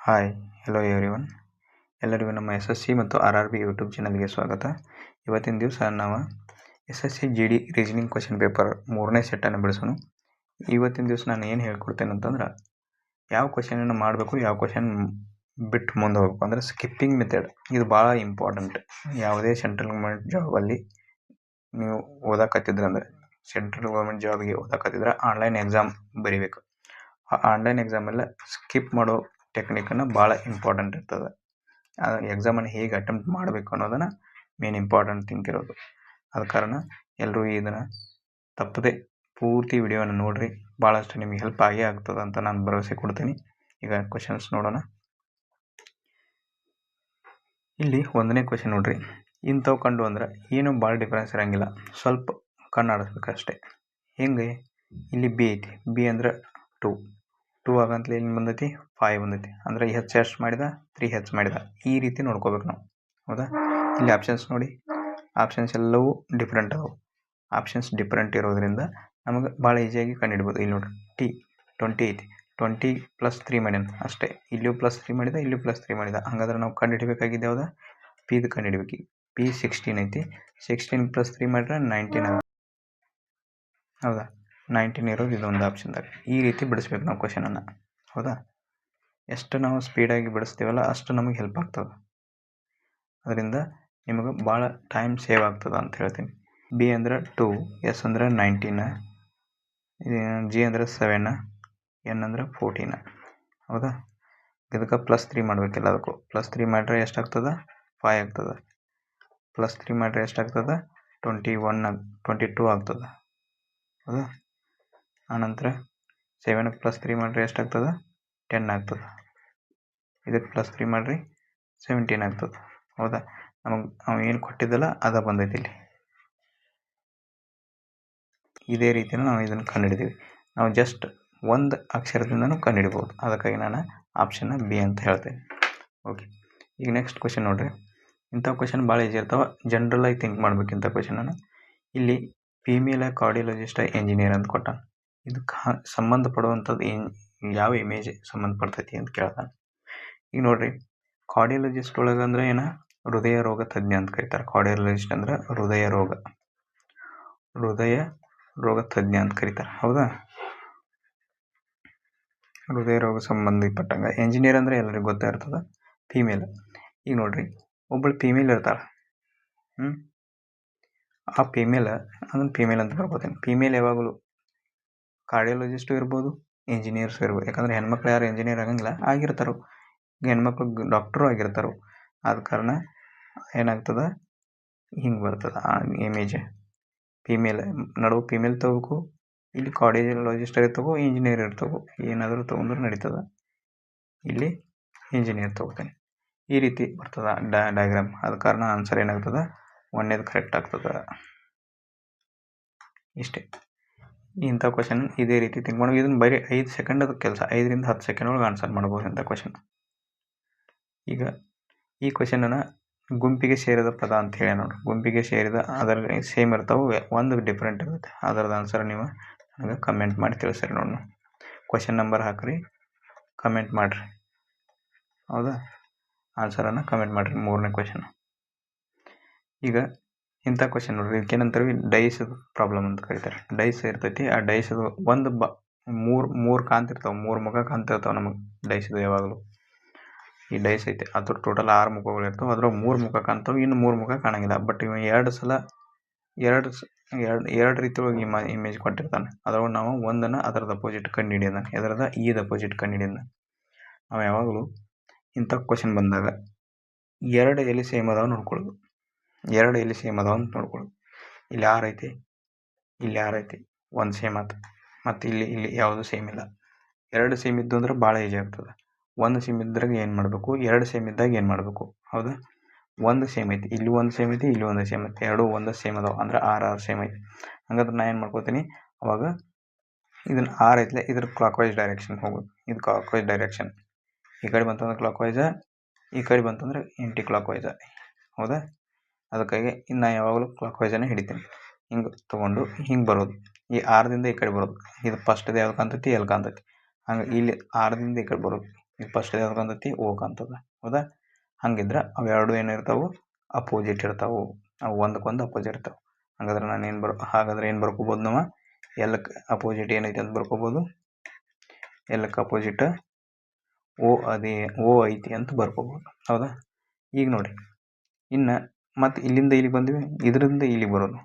Hi hello everyone. ಎಲ್ಲರಿಗೂ ನಮ್ಮ S S C ಮತ್ತು ಆರ್ ಆರ್ ಬಿ ಯೂಟ್ಯೂಬ್ ಚಾನಲ್ಗೆ ಸ್ವಾಗತ. ಇವತ್ತಿನ ದಿವಸ ನಾವು S S C G D reasoning question paper 3ನೇ ಸೆಟ್ಟನ್ನು ಬಿಡಿಸೋಣ. ಇವತ್ತಿನ ದಿವಸ ನಾನು ಏನು ಹೇಳ್ಕೊಡ್ತೇನೆ ಅಂತಂದ್ರೆ ಯಾವ ಕ್ವಶನನ್ನು ಮಾಡಬೇಕು, ಯಾವ ಕ್ವಶನ್ ಬಿಟ್ಟು ಮುಂದೆ ಹೋಗ್ಬೇಕು ಅಂದರೆ ಸ್ಕಿಪ್ಪಿಂಗ್ ಮೆಥಡ್. ಇದು ಭಾಳ ಇಂಪಾರ್ಟೆಂಟ್. ಯಾವುದೇ ಸೆಂಟ್ರಲ್ ಗೌರ್ಮೆಂಟ್ ಜಾಬಲ್ಲಿ ನೀವು ಓದಕತ್ತಿದ್ರೆ ಅಂದರೆ ಸೆಂಟ್ರಲ್ ಗೌರ್ಮೆಂಟ್ ಜಾಬ್ಗೆ ಓದಕತ್ತಿದ್ರೆ ಆನ್ಲೈನ್ ಎಕ್ಸಾಮ್ ಬರೀಬೇಕು. ಆ ಆನ್ಲೈನ್ ಎಕ್ಸಾಮೆಲ್ಲ ಸ್ಕಿಪ್ ಮಾಡೋ ಟೆಕ್ನಿಕನ್ನು ಭಾಳ ಇಂಪಾರ್ಟೆಂಟ್ ಇರ್ತದೆ. ಎಕ್ಸಾಮನ್ನು ಹೇಗೆ ಅಟೆಂಪ್ಟ್ ಮಾಡಬೇಕು ಅನ್ನೋದನ್ನು ಮೇನ್ ಇಂಪಾರ್ಟೆಂಟ್ ಥಿಂಕ್ ಇರೋದು. ಆದ ಕಾರಣ ಎಲ್ಲರೂ ಇದನ್ನು ತಪ್ಪದೆ ಪೂರ್ತಿ ವಿಡಿಯೋವನ್ನು ನೋಡಿರಿ. ಭಾಳಷ್ಟು ನಿಮಗೆ ಹೆಲ್ಪ್ ಆಗೇ ಆಗ್ತದೆ ಅಂತ ನಾನು ಭರವಸೆ ಕೊಡ್ತೀನಿ. ಈಗ ಕ್ವಶನ್ಸ್ ನೋಡೋಣ. ಇಲ್ಲಿ 1ನೇ ಕ್ವಶನ್ ನೋಡ್ರಿ. ಇಂಥವು ಕಂಡು ಅಂದ್ರೆ ಏನು ಭಾಳ ಡಿಫ್ರೆನ್ಸ್ ಇರೋಂಗಿಲ್ಲ, ಸ್ವಲ್ಪ ಕಣ್ಣು ಆಡಿಸ್ಬೇಕಷ್ಟೇ. ಹೆಂಗೆ ಇಲ್ಲಿ ಬಿ ಐತಿ, ಬಿ ಅಂದ್ರೆ 2 ಆಗಂತಲೇ ಏನು ಬಂದೈತಿ 5 ಬಂದೈತಿ. ಅಂದರೆ ಹೆಚ್ಚು ಎಷ್ಟು ಮಾಡಿದ 3 ಹೆಚ್ಚು ಮಾಡಿದ. ಈ ರೀತಿ ನೋಡ್ಕೋಬೇಕು ನಾವು, ಹೌದಾ? ಇಲ್ಲಿ ಆಪ್ಷನ್ಸ್ ನೋಡಿ, ಆಪ್ಷನ್ಸ್ ಎಲ್ಲವೂ ಡಿಫ್ರೆಂಟ್ ಅದಾವೆ. ಆಪ್ಷನ್ಸ್ ಡಿಫ್ರೆಂಟ್ ಇರೋದ್ರಿಂದ ನಮಗೆ ಭಾಳ ಈಸಿಯಾಗಿ ಕಂಡುಹಿಡ್ಬೋದು. ಇಲ್ಲಿ ನೋಡ್ರಿ T20 ಐತಿ, 20 + 3 ಮಾಡ್ಯಾನ ಅಷ್ಟೇ. ಇಲ್ಲೂ +3 ಮಾಡಿದ, ಇಲ್ಲೂ +3 ಮಾಡಿದ. ಹಾಗಾದ್ರೆ ನಾವು ಕಂಡುಹಿಡಬೇಕಾಗಿದ್ದು ಯಾವ್ದು? ಪಿದು ಕಂಡುಹಿಡ್ಬೇಕು. P 16 ಐತಿ, 16 + 3 ಮಾಡಿದ್ರೆ 19 ಆಗುತ್ತೆ, ಹೌದಾ? 19 ಇರೋದು ಇದೊಂದು ಆಪ್ಷನ್ದಾಗ. ಈ ರೀತಿ ಬಿಡಿಸ್ಬೇಕು ನಾವು ಕ್ವಶನನ್ನು, ಹೌದಾ? ಎಷ್ಟು ನಾವು ಸ್ಪೀಡಾಗಿ ಬಿಡಿಸ್ತೀವಲ್ಲ ಅಷ್ಟು ನಮಗೆ ಹೆಲ್ಪ್ ಆಗ್ತದೆ. ಅದರಿಂದ ನಿಮಗೆ ಭಾಳ ಟೈಮ್ ಸೇವ್ ಆಗ್ತದೆ ಅಂತ ಹೇಳ್ತೀನಿ. ಬಿ ಅಂದ್ರೆ 2, ಎಸ್ ಅಂದ್ರೆ 19, ಜಿ ಅಂದ್ರೆ 7, ಎನ್ ಅಂದ್ರೆ 14, ಹೌದಾ? ಇದಕ್ಕೆ +3 ಮಾಡಬೇಕಿಲ್ಲ. ಅದಕ್ಕೂ +3 ಮಾಡಿದ್ರೆ ಎಷ್ಟಾಗ್ತದೆ? 5 ಆಗ್ತದೆ. +3 ಮಾಡಿದ್ರೆ ಎಷ್ಟಾಗ್ತದೆ? 22 ಆಗ್ತದೆ, ಹೌದಾ? ಆನಂತರ 7ಕ್ಕೆ +3 ಮಾಡಿದ್ರೆ ಎಷ್ಟಾಗ್ತದೆ? 10 ಆಗ್ತದೆ. ಇದಕ್ಕೆ +3 ಮಾಡಿರಿ 17 ಆಗ್ತದೆ, ಹೌದಾ? ನಮಗೆ ನಾವು ಏನು ಕೊಟ್ಟಿದ್ದಲ್ಲ ಅದ ಬಂದೈತಿ ಇಲ್ಲಿ. ಇದೇ ರೀತಿನ ನಾವು ಇದನ್ನು ಕಂಡುಹಿಡಿದೀವಿ. ನಾವು ಜಸ್ಟ್ ಒಂದು ಅಕ್ಷರದಿಂದನೂ ಕಂಡುಹಿಡ್ಬೋದು. ಅದಕ್ಕಾಗಿ ನಾನು ಆಪ್ಷನ್ನ ಬಿ ಅಂತ ಹೇಳ್ತೇನೆ. ಓಕೆ, ಈಗ ನೆಕ್ಸ್ಟ್ ಕ್ವಶನ್ ನೋಡ್ರಿ. ಇಂಥ ಕ್ವಶನ್ ಭಾಳ ಈಸಿ ಇರ್ತಾವೆ. ಜನರಲಾಗಿ ಥಿಂಕ್ ಮಾಡ್ಬೇಕು ಇಂಥ ಕ್ವಶನನ್ನು. ಇಲ್ಲಿ ಫೀಮೇಲ್ ಕಾರ್ಡಿಯಾಲಜಿಸ್ಟ್ ಇಂಜಿನಿಯರ್ ಅಂತ ಕೊಟ್ಟ. ಇದಕ್ಕೆ ಸಂಬಂಧಪಡುವಂಥದ್ದು ಯಾವ ಇಮೇಜ್ ಸಂಬಂಧಪಡ್ತೈತಿ ಅಂತ ಕೇಳ್ತಾನೆ. ಈಗ ನೋಡ್ರಿ, ಕಾರ್ಡಿಯಾಲಜಿಸ್ಟ್ ಒಳಗೆ ಅಂದ್ರೆ ಏನು? ಹೃದಯ ರೋಗ ತಜ್ಞ ಅಂತ ಕರೀತಾರೆ. ಕಾರ್ಡಿಯಾಲಜಿಸ್ಟ್ ಅಂದ್ರೆ ಹೃದಯ ರೋಗ ತಜ್ಞ ಅಂತ ಕರೀತಾರೆ, ಹೌದಾ? ಹೃದಯ ರೋಗ ಸಂಬಂಧಪಟ್ಟಂಗೆ. ಎಂಜಿನಿಯರ್ ಅಂದರೆ ಎಲ್ಲರಿಗೂ ಗೊತ್ತಾ ಇರ್ತದೆ, ಫೀಮೇಲ್. ಈಗ ನೋಡ್ರಿ, ಒಬ್ಬಳು ಫೀಮೇಲ್ ಇರ್ತಾಳೆ. ಆ ಫೀಮೇಲ್ ಅದನ್ನು ಫೀಮೇಲ್ ಅಂತ ಬರ್ಕೋತೀನಿ. ಫೀಮೇಲ್ ಯಾವಾಗಲೂ ಕಾರ್ಡಿಯಾಲಜಿಸ್ಟು ಇರ್ಬೋದು, ಇಂಜಿನಿಯರ್ಸು ಇರ್ಬೋದು. ಯಾಕಂದರೆ ಹೆಣ್ಮಕ್ಳು ಯಾರು ಇಂಜಿನಿಯರ್ ಆಗಂಗಿಲ್ಲ, ಆಗಿರ್ತಾರೋ. ಹೆಣ್ಮಕ್ಳು ಡಾಕ್ಟ್ರು ಆಗಿರ್ತಾರೋ. ಆದ ಕಾರಣ ಏನಾಗ್ತದೆ, ಹಿಂಗೆ ಬರ್ತದೆ ಆ ಇಮೇಜ್. ಫೀಮೇಲ್ ನಡುವೆ ಫೀಮೇಲ್ ತಗೋಬೇಕು. ಇಲ್ಲಿ ಕಾರ್ಡಿಯಾಲಜಿಸ್ಟ್ ಇರ್ತಗೋ, ಇಂಜಿನಿಯರ್ ಇರ್ತಗೋ, ಏನಾದರೂ ತೊಗೊಂಡ್ರೆ ನಡೀತದೆ. ಇಲ್ಲಿ ಇಂಜಿನಿಯರ್ ತೊಗೋತೀನಿ. ಈ ರೀತಿ ಬರ್ತದೆ ಡಯಾಗ್ರಾಮ್. ಆದ ಕಾರಣ ಆನ್ಸರ್ ಏನಾಗ್ತದೆ? 1ನೇದು ಕರೆಕ್ಟ್ ಆಗ್ತದೆ. ಇಷ್ಟೇ. ಇಂಥ ಕ್ವಶನ್ ಇದೇ ರೀತಿ ಥಿಂಕ್ ಮಾಡಿ. ಇದನ್ನು ಬರೀ 5 ಸೆಕೆಂಡದ ಕೆಲಸ, 5ರಿಂದ 10 ಸೆಕೆಂಡ್ ಒಳಗೆ ಆನ್ಸರ್ ಮಾಡ್ಬೋದು ಇಂಥ ಕ್ವಶನ್. ಈಗ ಈ ಕ್ವಶನನ್ನು ಗುಂಪಿಗೆ ಸೇರಿದ ಪದ ಅಂತ ಹೇಳಿ ನೋಡಿ. ಗುಂಪಿಗೆ ಸೇರಿದ ಅದರ ಸೇಮ್ ಇರ್ತಾವೆ, ಒಂದು ಡಿಫ್ರೆಂಟ್ ಇರುತ್ತೆ. ಅದರದ್ದು ಆನ್ಸರ್ ನೀವು ನನಗೆ ಕಮೆಂಟ್ ಮಾಡಿ ತಿಳಿಸ್ರಿ ನೋಡೋಣ. ಕ್ವಶನ್ ನಂಬರ್ ಹಾಕ್ರಿ, ಕಮೆಂಟ್ ಮಾಡಿರಿ, ಹೌದಾ? ಆನ್ಸರನ್ನು ಕಮೆಂಟ್ ಮಾಡಿರಿ. 3ನೇ ಕ್ವಶನ್. ಈಗ ಇಂಥ ಕ್ವಶನ್ ನೋಡ್ರಿ, ಇದಕ್ಕೇನಂತಾರೆ? ಡೈಸ್ ಪ್ರಾಬ್ಲಮ್ ಅಂತ ಕರೀತಾರೆ. ಡೈಸ್ ಇರ್ತೈತಿ. ಆ ಡೈಸದು ಒಂದು ಮೂರು ಕಾಂತಿರ್ತಾವೆ, 3 ಮುಖ ಕಾಣ್ತಿರ್ತಾವೆ ನಮಗೆ ಡೈಸದು. ಯಾವಾಗಲೂ ಈ ಡೈಸ್ ಐತೆ, ಅದ್ರ ಟೋಟಲ್ 6 ಮುಖಗಳು ಇರ್ತವೆ. ಅದ್ರಾಗ 3 ಮುಖ ಕಾಣ್ತಾವೆ, ಇನ್ನು 3 ಮುಖ ಕಾಣಂಗಿಲ್ಲ. ಬಟ್ ಇವ ಎರಡು ರೀತಿ ಒಳಗೆ ಇಮೇಜ್ ಕೊಟ್ಟಿರ್ತಾನೆ. ಅದ್ರೊಳಗೆ ನಾವು ಒಂದನ್ನು ಅದರದ್ದು ಅಪೋಸಿಟ್ ಕಂಡು ಹಿಡಿಯೋದಾನೆ. ಎದರದ ಈದ ಅಪೋಸಿಟ್ ಕಂಡು ಹಿಡಿಯೋದಾನೆ. ನಾವು ಯಾವಾಗಲೂ ಇಂಥ ಕ್ವಶನ್ ಬಂದಾಗ 2 ಎಲ್ಲಿ ಸೇಮ್ ಅದಾವ ನೋಡ್ಕೊಳ್ಳೋದು. 2 ಎಲ್ಲಿ ಸೇಮ್ ಅದಾವ ಅಂತ ನೋಡ್ಕೊಳ್ಳೋದು. ಇಲ್ಲಿ 6 ಐತಿ, ಇಲ್ಲಿ 6 ಐತಿ, 1 ಸೇಮ್ ಆಯ್ತು. ಮತ್ತು ಇಲ್ಲಿ ಯಾವುದು ಸೇಮ್ ಇಲ್ಲ. 2 ಸೇಮ್ ಇದ್ದು ಅಂದ್ರೆ ಭಾಳ ಈಜಿ ಆಗ್ತದೆ. 1 ಸೇಮ್ ಇದ್ರಾಗ ಏನು ಮಾಡಬೇಕು, 2 ಸೇಮ್ ಇದ್ದಾಗ ಏನು ಮಾಡಬೇಕು, ಹೌದಾ? 1 ಸೇಮ್ ಐತಿ, ಇಲ್ಲಿ 1 ಸೇಮ್ ಐತಿ, ಇಲ್ಲಿ 1 ಸೇಮ್ ಐತಿ. 2 1 ಸೇಮ್ ಅದಾವೆ ಅಂದ್ರೆ 6 ಸೇಮ್ ಐತಿ. ಹಂಗಂದ್ರೆ ನಾನು ಏನು ಮಾಡ್ಕೋತೀನಿ, ಅವಾಗ ಇದನ್ನು 6 ಐತಲೆ, ಇದ್ರ ಕ್ಲಾಕ್ ವೈಸ್ ಡೈರೆಕ್ಷನ್ ಹೋಗೋದು. ಇದು ಕ್ಲಾಕ್ ವೈಸ್ ಡೈರೆಕ್ಷನ್. ಈ ಕಡೆ ಬಂತಂದ್ರೆ ಕ್ಲಾಕ್ ವೈಸ, ಈ ಕಡೆ ಬಂತಂದ್ರೆ ಆ್ಯಂಟಿ ಕ್ಲಾಕ್ ವೈಸ, ಹೌದಾ? ಅದಕ್ಕಾಗಿ ಇನ್ನು ಯಾವಾಗಲೂ ಕ್ಲಾಕ್ ವೈಸನ್ನು ಹಿಡಿತೀನಿ. ಹಿಂಗೆ ತೊಗೊಂಡು ಹಿಂಗೆ ಬರೋದು. ಈ 6ದಿಂದ ಈ ಕಡೆ ಬರೋದು. ಇದು ಫಸ್ಟ್ದು ಯಾವ್ದು ಕಾಣ್ತೈತಿ? ಎಲ್ಲಿ ಕಾಣ್ತೈತಿ. ಹಂಗೆ ಇಲ್ಲಿ 6ದಿಂದ ಈ ಕಡೆ ಬರೋದು. ಇದು ಫಸ್ಟ್ ಯಾವ್ದು ಕಾಣ್ತೈತಿ ಓ ಕಾಣ್ತದ ಹೌದಾ. ಹಂಗಿದ್ರೆ ಅವೆರಡು ಏನಿರ್ತಾವೆ ಅಪೋಸಿಟ್ ಇರ್ತಾವೆ, ಅವು ಒಂದಕ್ಕೊಂದು ಅಪೋಸಿಟ್ ಇರ್ತಾವೆ. ಹಾಗಾದ್ರೆ ಏನು ಬರ್ಕೋಬೋದು ನಾವು ಎಲ್ಲಕ್ಕೆ ಅಪೋಸಿಟ್ ಏನೈತಿ ಅಂತ ಬರ್ಕೋಬೋದು, ಎಲ್ಲಕ್ಕೆ ಅಪೋಸಿಟ್ ಓ ಐತಿ ಅಂತ ಬರ್ಕೋಬೋದು ಹೌದಾ. ಈಗ ನೋಡಿ ಇನ್ನು ಮತ್ತೆ ಇಲ್ಲಿಂದ ಇಲ್ಲಿಗೆ ಬಂದ್ವಿ, ಇದರಿಂದ ಇಲ್ಲಿಗೆ ಬರೋದು,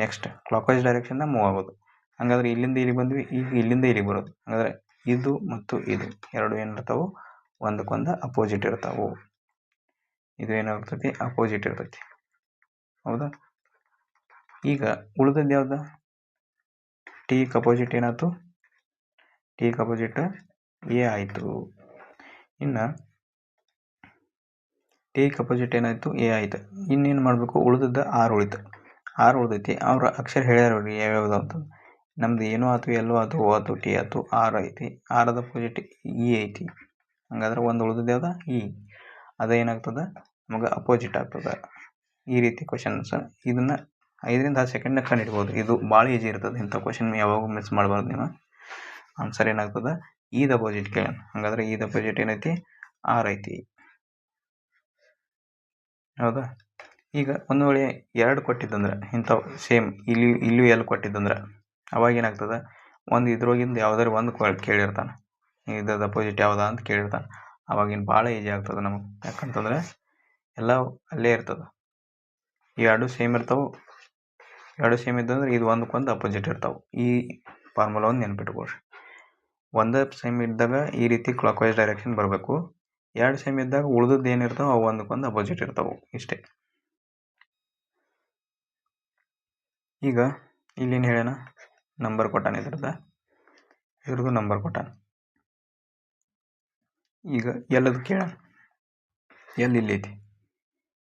ನೆಕ್ಸ್ಟ್ ಕ್ಲಾಕ್ ವೈಸ್ ಡೈರೆಕ್ಷನ್ನ ಮೂವ್ ಆಗೋದು. ಹಾಗಾದ್ರೆ ಇಲ್ಲಿಂದ ಇಲ್ಲಿಗೆ ಬಂದ್ವಿ, ಈಗ ಇಲ್ಲಿಂದ ಇಲ್ಲಿಗೆ ಬರೋದು. ಹಾಗಾದ್ರೆ ಇದು ಮತ್ತು ಇದು ಎರಡು ಏನಿರ್ತಾವೆ ಒಂದಕ್ಕೊಂದು ಅಪೋಸಿಟ್ ಇರ್ತಾವೆ. ಇದು ಏನಾಗ್ತೈತಿ ಅಪೋಸಿಟ್ ಇರ್ತೈತಿ ಹೌದಾ. ಈಗ ಉಳಿದದ್ದು ಯಾವ್ದು ಟಿಗೆ ಅಪೋಸಿಟ್ ಏನಾಯ್ತು, ಟಿಗೆ ಅಪೋಸಿಟ್ ಎ ಆಯಿತು. ಇನ್ನು ಟಿಗೆ ಅಪೋಸಿಟ್ ಏನಾಯಿತು ಎ ಆಯಿತು. ಇನ್ನೇನು ಮಾಡಬೇಕು, ಉಳಿದದ್ದು ಆರು ಉಳಿತು, ಆರು ಉಳಿದೈತಿ. ಅವ್ರ ಅಕ್ಷರ ಹೇಳ್ಯಾರ ಅವ್ರಿಗೆ ಯಾವ್ಯಾವುದು ಅಂತ. ನಮ್ದು ಏನೋ ಆಯ್ತು ಎಲ್ಲೋ ಆಯ್ತು ಓ ಆಯ್ತು ಟಿ ಆಯ್ತು ಆರು ಐತಿ, ಆರದ ಅಪೋಸಿಟ್ ಇ ಐತಿ. ಹಂಗಾದ್ರೆ ಒಂದು ಉಳಿದದ್ದು ಯಾವ್ದು ಇ, ಅದೇನಾಗ್ತದೆ ನಮಗೆ ಅಪೋಸಿಟ್ ಆಗ್ತದೆ. ಈ ರೀತಿ ಕ್ವಶನ್ಸ್ ಇದನ್ನು 5ರಿಂದ 10 ಸೆಕೆಂಡ್ನಾಗ ಕಂಡಿಡ್ಬೋದು. ಇದು ಭಾಳ ಈಜಿ ಇರ್ತದೆ, ಇಂಥ ಕ್ವಶನ್ ಯಾವಾಗೂ ಮಿಸ್ ಮಾಡಬಾರ್ದು ನೀವು. ಆನ್ಸರ್ ಏನಾಗ್ತದೆ ಈದ ಅಪೋಸಿಟ್ ಕೇಳೋಣ. ಹಾಗಾದ್ರೆ ಈದ ಅಪೋಸಿಟ್ ಏನೈತಿ ಆರ್ ಐತಿ ಹೌದಾ. ಈಗ ಒಂದು ವೇಳೆ ಎರಡು ಕೊಟ್ಟಿದ್ದಂದ್ರೆ ಇಂಥವು ಸೇಮ್ ಇಲ್ಲೂ ಎಲ್ಲಿ ಕೊಟ್ಟಿದ್ದಂದ್ರೆ ಅವಾಗ ಏನಾಗ್ತದೆ, ಒಂದು ಇದ್ರೊಳಗಿಂದ ಯಾವ್ದಾರು ಒಂದು ಕೇಳಿರ್ತಾನೆ, ಇದ್ರದ್ದು ಅಪೋಸಿಟ್ ಯಾವುದಾ ಅಂತ ಕೇಳಿರ್ತಾನೆ. ಅವಾಗಿನ ಭಾಳ ಈಜಿ ಆಗ್ತದೆ ನಮಗೆ, ಯಾಕಂತಂದ್ರೆ ಎಲ್ಲ ಅಲ್ಲೇ ಇರ್ತದೆ. ಎರಡು ಸೇಮ್ ಇರ್ತಾವೆ, ಎರಡು ಸೇಮ್ ಇದ್ದಂದ್ರೆ ಇದು ಒಂದಕ್ಕೊಂದು ಅಪೋಸಿಟ್ ಇರ್ತಾವೆ. ಈ ಫಾರ್ಮುಲಾ ಒಂದು ನೆನ್ಪಿಟ್ಕೊಳ್ರಿ. ಒಂದೇ ಸೇಮ್ ಇದ್ದಾಗ ಈ ರೀತಿ ಕ್ಲಾಕ್ ವೈಸ್ ಡೈರೆಕ್ಷನ್ ಬರಬೇಕು, ಎರಡು ಸೇಮ್ ಇದ್ದಾಗ ಉಳಿದದ್ದು ಏನಿರ್ತಾವೆ ಅವು ಒಂದಕ್ಕೊಂದು ಅಪೋಸಿಟ್ ಇರ್ತಾವೆ, ಇಷ್ಟೇ. ಈಗ ಇಲ್ಲೇನು ಹೇಳೋಣ, ನಂಬರ್ ಕೊಟ್ಟಾನ ಇದ್ರದ್ದು ನಂಬರ್ ಕೊಟ್ಟಾನ. ಈಗ ಎಲ್ಲದು ಕೇಳೋಣ, ಇಲ್ಲೈತಿ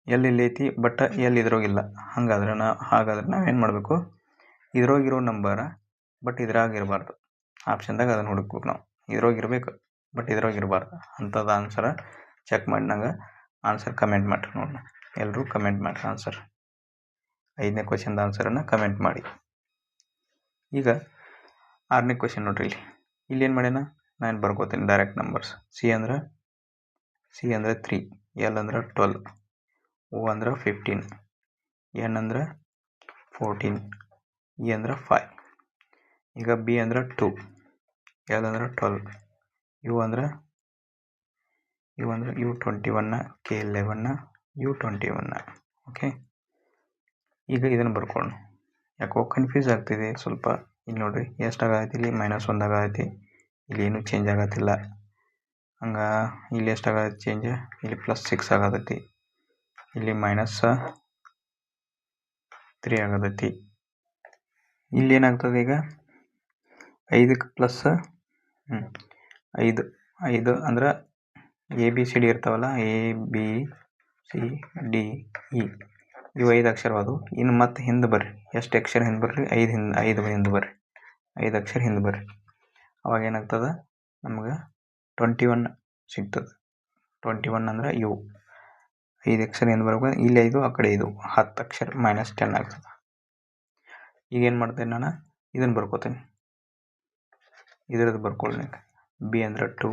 ಇಲ್ಲೈತಿ ಬಟ್ ಎಲ್ಲಿ ಇದ್ರೋಗಿಲ್ಲ. ಹಾಗಾದ್ರೆ ನಾವೇನು ಮಾಡಬೇಕು, ಇದ್ರೋಗಿರೋ ನಂಬರ ಬಟ್ ಇದ್ರಾಗಿರಬಾರ್ದು, ಆಪ್ಷನ್ದಾಗ ಅದನ್ನು ಹುಡುಕ್ಬೇಕು ನಾವು. ಇದ್ರೋಗಿರ್ಬೇಕು ಬಟ್ ಇದ್ರಾಗಿರಬಾರ್ದು ಅಂಥದ್ದು ಆನ್ಸರ ಚೆಕ್ ಮಾಡಿ ನಂಗೆ ಆನ್ಸರ್ ಕಮೆಂಟ್ ಮಾಡಿರಿ. ನೋಡೋಣ ಎಲ್ಲರೂ ಕಮೆಂಟ್ ಮಾಡಿರಿ ಆನ್ಸರ್, 5ನೇ ಕ್ವಶನ್ದ ಆನ್ಸರನ್ನು ಕಮೆಂಟ್ ಮಾಡಿ. ಈಗ 6ನೇ ಕ್ವಶನ್ ನೋಡ್ರಿ, ಇಲ್ಲಿ ಏನು ಮಾಡ್ಯಾನ, ನಾನು ಬರ್ಕೋತೀನಿ ಡೈರೆಕ್ಟ್ ನಂಬರ್ಸ್. ಸಿ ಅಂದ್ರೆ 3, ಎಲ್ ಅಂದ್ರೆ 12, ಓ ಅಂದ್ರೆ 15, ಎನ್ ಅಂದ್ರೆ 14, ಇ ಅಂದ್ರೆ 5. ಈಗ ಬಿ ಅಂದ್ರೆ 2, ಎಲ್ ಅಂದ್ರೆ 12, ಯು ಅಂದ್ರೆ U21, K11, U21. ಓಕೆ, ಈಗ ಇದನ್ನು ಬರ್ಕೊಳ್ಳೋಣ. ಯಾಕೋ ಕನ್ಫ್ಯೂಸ್ ಆಗ್ತಿದೆ ಸ್ವಲ್ಪ. ಇಲ್ಲಿ ನೋಡ್ರಿ ಎಷ್ಟಾಗೈತಿ, ಇಲ್ಲಿ -1 ಆಗೈತಿ, ಇಲ್ಲಿ ಏನೂ ಚೇಂಜ್ ಆಗತ್ತಿಲ್ಲ. ಹಂಗೆ ಇಲ್ಲಿ ಎಷ್ಟಾಗೈತಿ ಚೇಂಜ್, ಇಲ್ಲಿ +6 ಆಗತೈತಿ, ಇಲ್ಲಿ -3 ಆಗತೈತಿ. ಇಲ್ಲಿ ಏನಾಗ್ತದೆ ಈಗ 5ಕ್ಕೆ ಪ್ಲಸ್ 5 ಅಂದ್ರೆ ABCD ಇರ್ತಾವಲ್ಲ, ABCDE ಇವು 5 ಅಕ್ಷರವಾದವು. ಇನ್ನು ಮತ್ತೆ ಹಿಂದೆ ಬರ್ರಿ, ಎಷ್ಟು ಅಕ್ಷರ ಹಿಂದೆ ಬರ್ರಿ, 5 ಹಿಂದೆ ಬರ್ರಿ, 5 ಅಕ್ಷರ ಹಿಂದೆ ಬರ್ರಿ. ಅವಾಗ ಏನಾಗ್ತದೆ ನಮ್ಗೆ 21 ಸಿಗ್ತದೆ. 21 ಅಂದ್ರೆ ಯು, 5 ಅಕ್ಷರ ಹಿಂದೆ ಬರ್ಬೇಕು, ಇಲ್ಲಿ 5 ಆ ಕಡೆ 5, 10 ಅಕ್ಷರ -10 ಆಗ್ತದೆ. ಈಗ ಏನು ಮಾಡ್ತೇನೆ ನಾನು, ಇದನ್ನು ಬರ್ಕೋತೀನಿ, ಇದರದ್ದು ಬರ್ಕೊಳ್ಳಿ. ಬಿ ಅಂದ್ರೆ 2,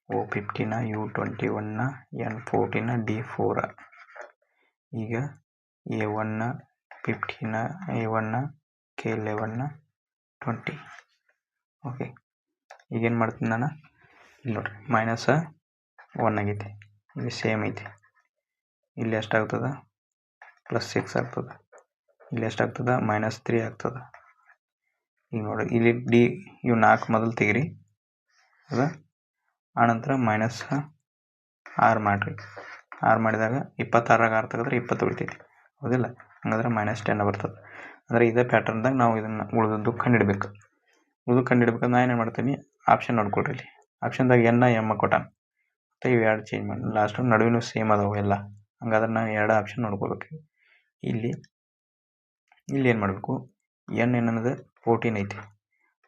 ಓ 15, U21, N14, D4. ಈಗ A1, 15, A1, K11, 20. ಓಕೆ, ಈಗೇನು ಮಾಡ್ತೀನಿ ನಾನು, ಇಲ್ಲಿ ನೋಡ್ರಿ -1 ಆಗೈತಿ, ಇಲ್ಲಿ ಸೇಮ್ ಐತಿ, ಇಲ್ಲಿ ಎಷ್ಟಾಗ್ತದೆ +6 ಆಗ್ತದೆ, ಇಲ್ಲಿ ಎಷ್ಟಾಗ್ತದೆ -3 ಆಗ್ತದೆ. ಈಗ ನೋಡಿ ಇಲ್ಲಿ ಡಿ ಇವು 4 ಮೊದಲು ತೆಗಿರಿ, ಹೌದಾ. ಆನಂತರ -6 ಮಾಡಿರಿ, 6 ಮಾಡಿದಾಗ 26ರಾಗ 6 ತೆಗೆದ್ರೆ 20 ಉಳಿತೈತಿ, ಹೌದಿಲ್ಲ. ಹಂಗಾದ್ರೆ -10 ಬರ್ತದೆ. ಅಂದರೆ ಇದೇ ಪ್ಯಾಟರ್ನ್ದಾಗ ನಾವು ಇದನ್ನು ಉಳಿದದ್ದು ಕಂಡಿಡ್ಬೇಕು. ಕಂಡಿಡ್ಬೇಕಾದ್ರೆ ನಾನು ಏನು ಮಾಡ್ತೀನಿ, ಆಪ್ಷನ್ ನೋಡ್ಕೊಳ್ರಿ. ಇಲ್ಲಿ ಆಪ್ಷನ್ದಾಗ ಎನ್ನ ಎಮ್ಮ ಕೊಟ್ಟಾನ, ಮತ್ತು ಇವು ಎರಡು ಚೇಂಜ್ ಮಾಡಿ ಲಾಸ್ಟು ನಡುವಿನ ಸೇಮ್ ಅದಾವೆ ಎಲ್ಲ. ಹಂಗಾದ್ರೆ ನಾನು ಎರಡು ಆಪ್ಷನ್ ನೋಡ್ಕೋಬೇಕು. ಇಲ್ಲಿ ಏನು ಮಾಡಬೇಕು, ಎನ್ ಏನನ್ನದು 14 ಐತಿ,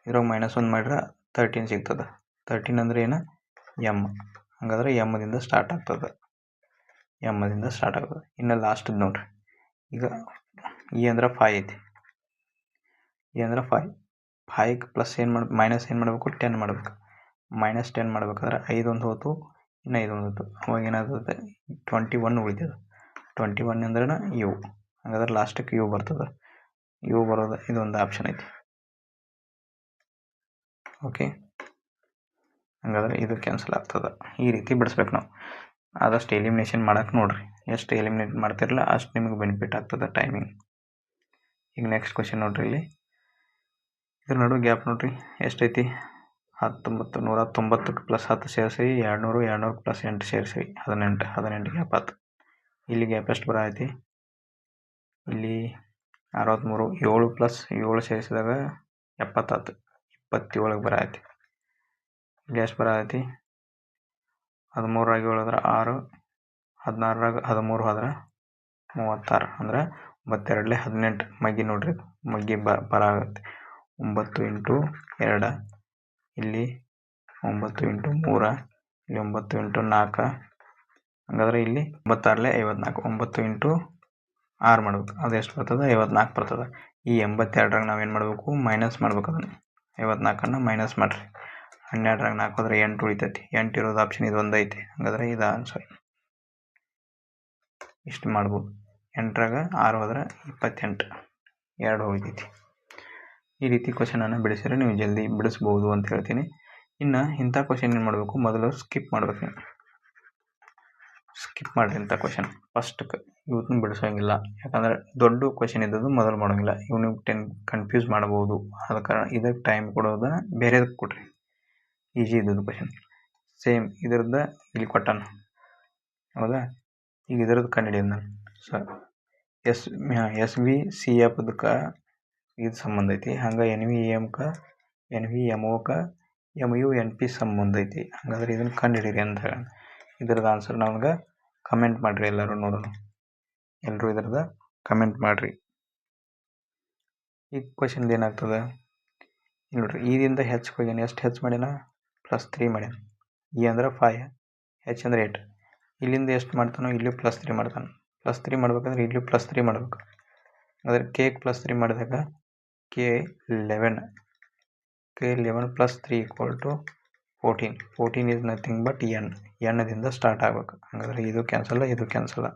ಇದ್ರಾಗ -1 ಮಾಡಿದ್ರೆ 13 ಸಿಗ್ತದೆ. 13 ಅಂದ್ರೆ ಏನು ಎಮ್, ಹಾಗಾದ್ರೆ ಎಮ್ಮದಿಂದ ಸ್ಟಾರ್ಟ್ ಆಗ್ತದೆ, ಇನ್ನು ಲಾಸ್ಟದ್ದು ನೋಡ್ರಿ. ಈಗ ಇ ಅಂದ್ರೆ 5 ಐತಿ, ಇ ಅಂದ್ರೆ 5ಗೆ ಪ್ಲಸ್ ಏನು ಮಾಡಬೇಕು, -10 ಮಾಡಬೇಕು. -10 ಮಾಡ್ಬೇಕಾದ್ರೆ 5 ಒಂದು ಹೋತು, ಇನ್ನು 5 ಒಂದು ಹೋತು. ಅವಾಗ ಏನಾಗ್ತದೆ 21 ಉಳಿತದೆ. 21 ಅಂದ್ರೆ ಯು, ಹಾಗಾದ್ರೆ ಲಾಸ್ಟಕ್ಕೆ ಯು ಬರ್ತದೆ. ಯು ಬರೋದು ಇದೊಂದು ಆಪ್ಷನ್ ಐತಿ. ಓಕೆ, ಹಾಗಾದ್ರೆ ಇದು ಕ್ಯಾನ್ಸಲ್ ಆಗ್ತದೆ. ಈ ರೀತಿ ಬಿಡಿಸ್ಬೇಕು ನಾವು. ಆದಷ್ಟು ಎಲಿಮಿನೇಷನ್ ಮಾಡಕ್ಕೆ ನೋಡ್ರಿ. ಎಷ್ಟು ಎಲಿಮಿನೇಟ್ ಮಾಡ್ತಿರಲ್ಲ ಅಷ್ಟು ನಿಮಗೆ ಬೆನಿಫಿಟ್ ಆಗ್ತದೆ ಟೈಮಿಂಗ್. ಈಗ ನೆಕ್ಸ್ಟ್ ಕ್ವಶನ್ ನೋಡ್ರಿ. ಇಲ್ಲಿ ಇದ್ರ ನಡುವೆ ಗ್ಯಾಪ್ ನೋಡ್ರಿ ಎಷ್ಟೈತಿ. 190ಕ್ಕೆ ಪ್ಲಸ್ 10 ಸೇರಿಸಿ 200, 200 ಪ್ಲಸ್ 8 ಸೇರಿಸಿ 18 ಗ್ಯಾಪ್ ಆಯ್ತು. ಇಲ್ಲಿ ಗ್ಯಾಪ್ ಎಷ್ಟು ಬರತೈತಿ, ಇಲ್ಲಿ 63, 7 ಪ್ಲಸ್ 7 ಸೇರಿಸಿದಾಗ 70 ಆಯ್ತು. 27ಗೆ ಬರತೈತಿ. ಇಲ್ಲಿ ಎಷ್ಟು ಬರತೈತಿ, 13ರಾಗಿ ಉಳಿದ್ರೆ 6, 16ರಾಗ 13 ಹೋದ್ರೆ 36, ಅಂದ್ರೆ 92 18 ಮಗ್ಗಿ ನೋಡ್ರಿ, ಮಗ್ಗಿ ಬರಾಗತ್ತೆ. 9 ಇಂಟು 2, ಇಲ್ಲಿ 9 ಇಂಟು 3, ಇಲ್ಲಿ 9 ಇಂಟು 4, ಹಂಗಾದ್ರೆ ಇಲ್ಲಿ 96 54, 9 ಇಂಟು 6 ಮಾಡ್ಬೇಕು. ಅದು ಎಷ್ಟು ಬರ್ತದೆ, 54 ಬರ್ತದೆ. ಈ 82ರಾಗ ನಾವೇನು ಮಾಡಬೇಕು, ಮೈನಸ್ ಮಾಡ್ಬೇಕು. ಅದನ್ನು 54ಅನ್ನು ಮೈನಸ್ ಮಾಡಿರಿ. 12ರಾಗ 4 ಹೋದ್ರೆ 8 ಉಳಿತೈತಿ. 8 ಇರೋದು ಆಪ್ಷನ್ ಇದು ಒಂದು ಐತಿ. ಹಾಗಾದ್ರೆ ಇದು ಆನ್ಸರ್. ಇಷ್ಟು ಮಾಡ್ಬೋದು. 8ರಾಗ 6 ಹೋದ್ರೆ 28, 2 ಹೋಗ್ತೈತಿ. ಈ ರೀತಿ ಕ್ವಶನನ್ನು ಬಿಡಿಸಿದ್ರೆ ನೀವು ಜಲ್ದಿ ಬಿಡಿಸ್ಬೋದು ಅಂತ ಹೇಳ್ತೀನಿ. ಇನ್ನು ಇಂಥ ಕ್ವಶನ್ ಏನು ಮಾಡಬೇಕು, ಮೊದಲು ಸ್ಕಿಪ್ ಮಾಡ್ಬೇಕು. ನೀವು ಸ್ಕಿಪ್ ಮಾಡಿರಿ ಇಂಥ ಕ್ವಶನ್ ಫಸ್ಟ್ಗೆ. ಇವತ್ತನ್ನು ಬಿಡಿಸೋಂಗಿಲ್ಲ, ಯಾಕಂದ್ರೆ ದೊಡ್ಡ ಕ್ವಶನ್ ಇದ್ದದ್ದು ಮೊದಲು ಮಾಡೋಂಗಿಲ್ಲ. ಇವನು ಕನ್ಫ್ಯೂಸ್ ಮಾಡ್ಬೋದು. ಆದ ಕಾರಣ ಇದಕ್ಕೆ ಟೈಮ್ ಕೊಡೋದನ್ನ ಬೇರೆದಕ್ಕೆ ಕೊಡ್ರಿ. ಈಜಿ ಇದ್ದದ್ದು ಕ್ವಶನ್ ಸೇಮ್ ಇದ್ರದ್ದು ಇಲ್ಲಿ ಕೊಟ್ಟಾನ, ಹೌದಾ. ಈಗ ಇದ್ರದ್ದು ಕಂಡಿಡಿಯೋದು ನಾನು. ಸರ್ ಎಸ್ ವಿ ಸಿ ಎಫ್ದಕ್ಕೆ ಇದು ಸಂಬಂಧ ಐತಿ. ಹಂಗೆ ಎನ್ ವಿ ಎಮ್ಗೆ, ಎನ್ ವಿ ಎಮ್ ಓಕ್ಕೆ, ಎಮ್ ಯು ಎನ್ ಪಿ ಸಂಬಂಧ ಐತಿ. ಹಾಗಾದ್ರೆ ಇದನ್ನು ಕಂಡುಹಿಡೀರಿ ಅಂತ ಹೇಳ. ಇದ್ರದ್ದು ಆನ್ಸರ್ ನಮ್ಗೆ ಕಮೆಂಟ್ ಮಾಡಿರಿ. ಎಲ್ಲರೂ ನೋಡೋಣ, ಎಲ್ಲರೂ ಇದ್ರದ್ದು ಕಮೆಂಟ್ ಮಾಡಿರಿ. ಈ ಕ್ವಶನ್ದು ಏನಾಗ್ತದೆ ನೋಡ್ರಿ. ಇದರಿಂದ ಹೆಚ್ಚು ಹೋಗ್ಯಾನ. ಎಷ್ಟು ಹೆಚ್ಚು ಮಾಡ್ಯಾನ, +3 ಮಾಡ್ಯಾನ. ಇ ಅಂದ್ರೆ 5, ಹೆಚ್ ಅಂದ್ರೆ 8. ಇಲ್ಲಿಂದ ಎಷ್ಟು ಮಾಡ್ತಾನೋ ಇಲ್ಲಿ +3 ಮಾಡ್ತಾನೆ. +3 ಮಾಡ್ಬೇಕಂದ್ರೆ ಇಲ್ಲಿ +3 ಮಾಡ್ಬೇಕು. ಅಂದರೆ ಕೆ +3 ಮಾಡಿದಾಗ K11 + 3 = 14. 14 is nothing but ಎನ್ದಿಂದ start ಆಗ್ಬೇಕು. ಹಾಗಾದ್ರೆ ಇದು ಕ್ಯಾನ್ಸಲ್, ಇದು ಕ್ಯಾನ್ಸಲ್.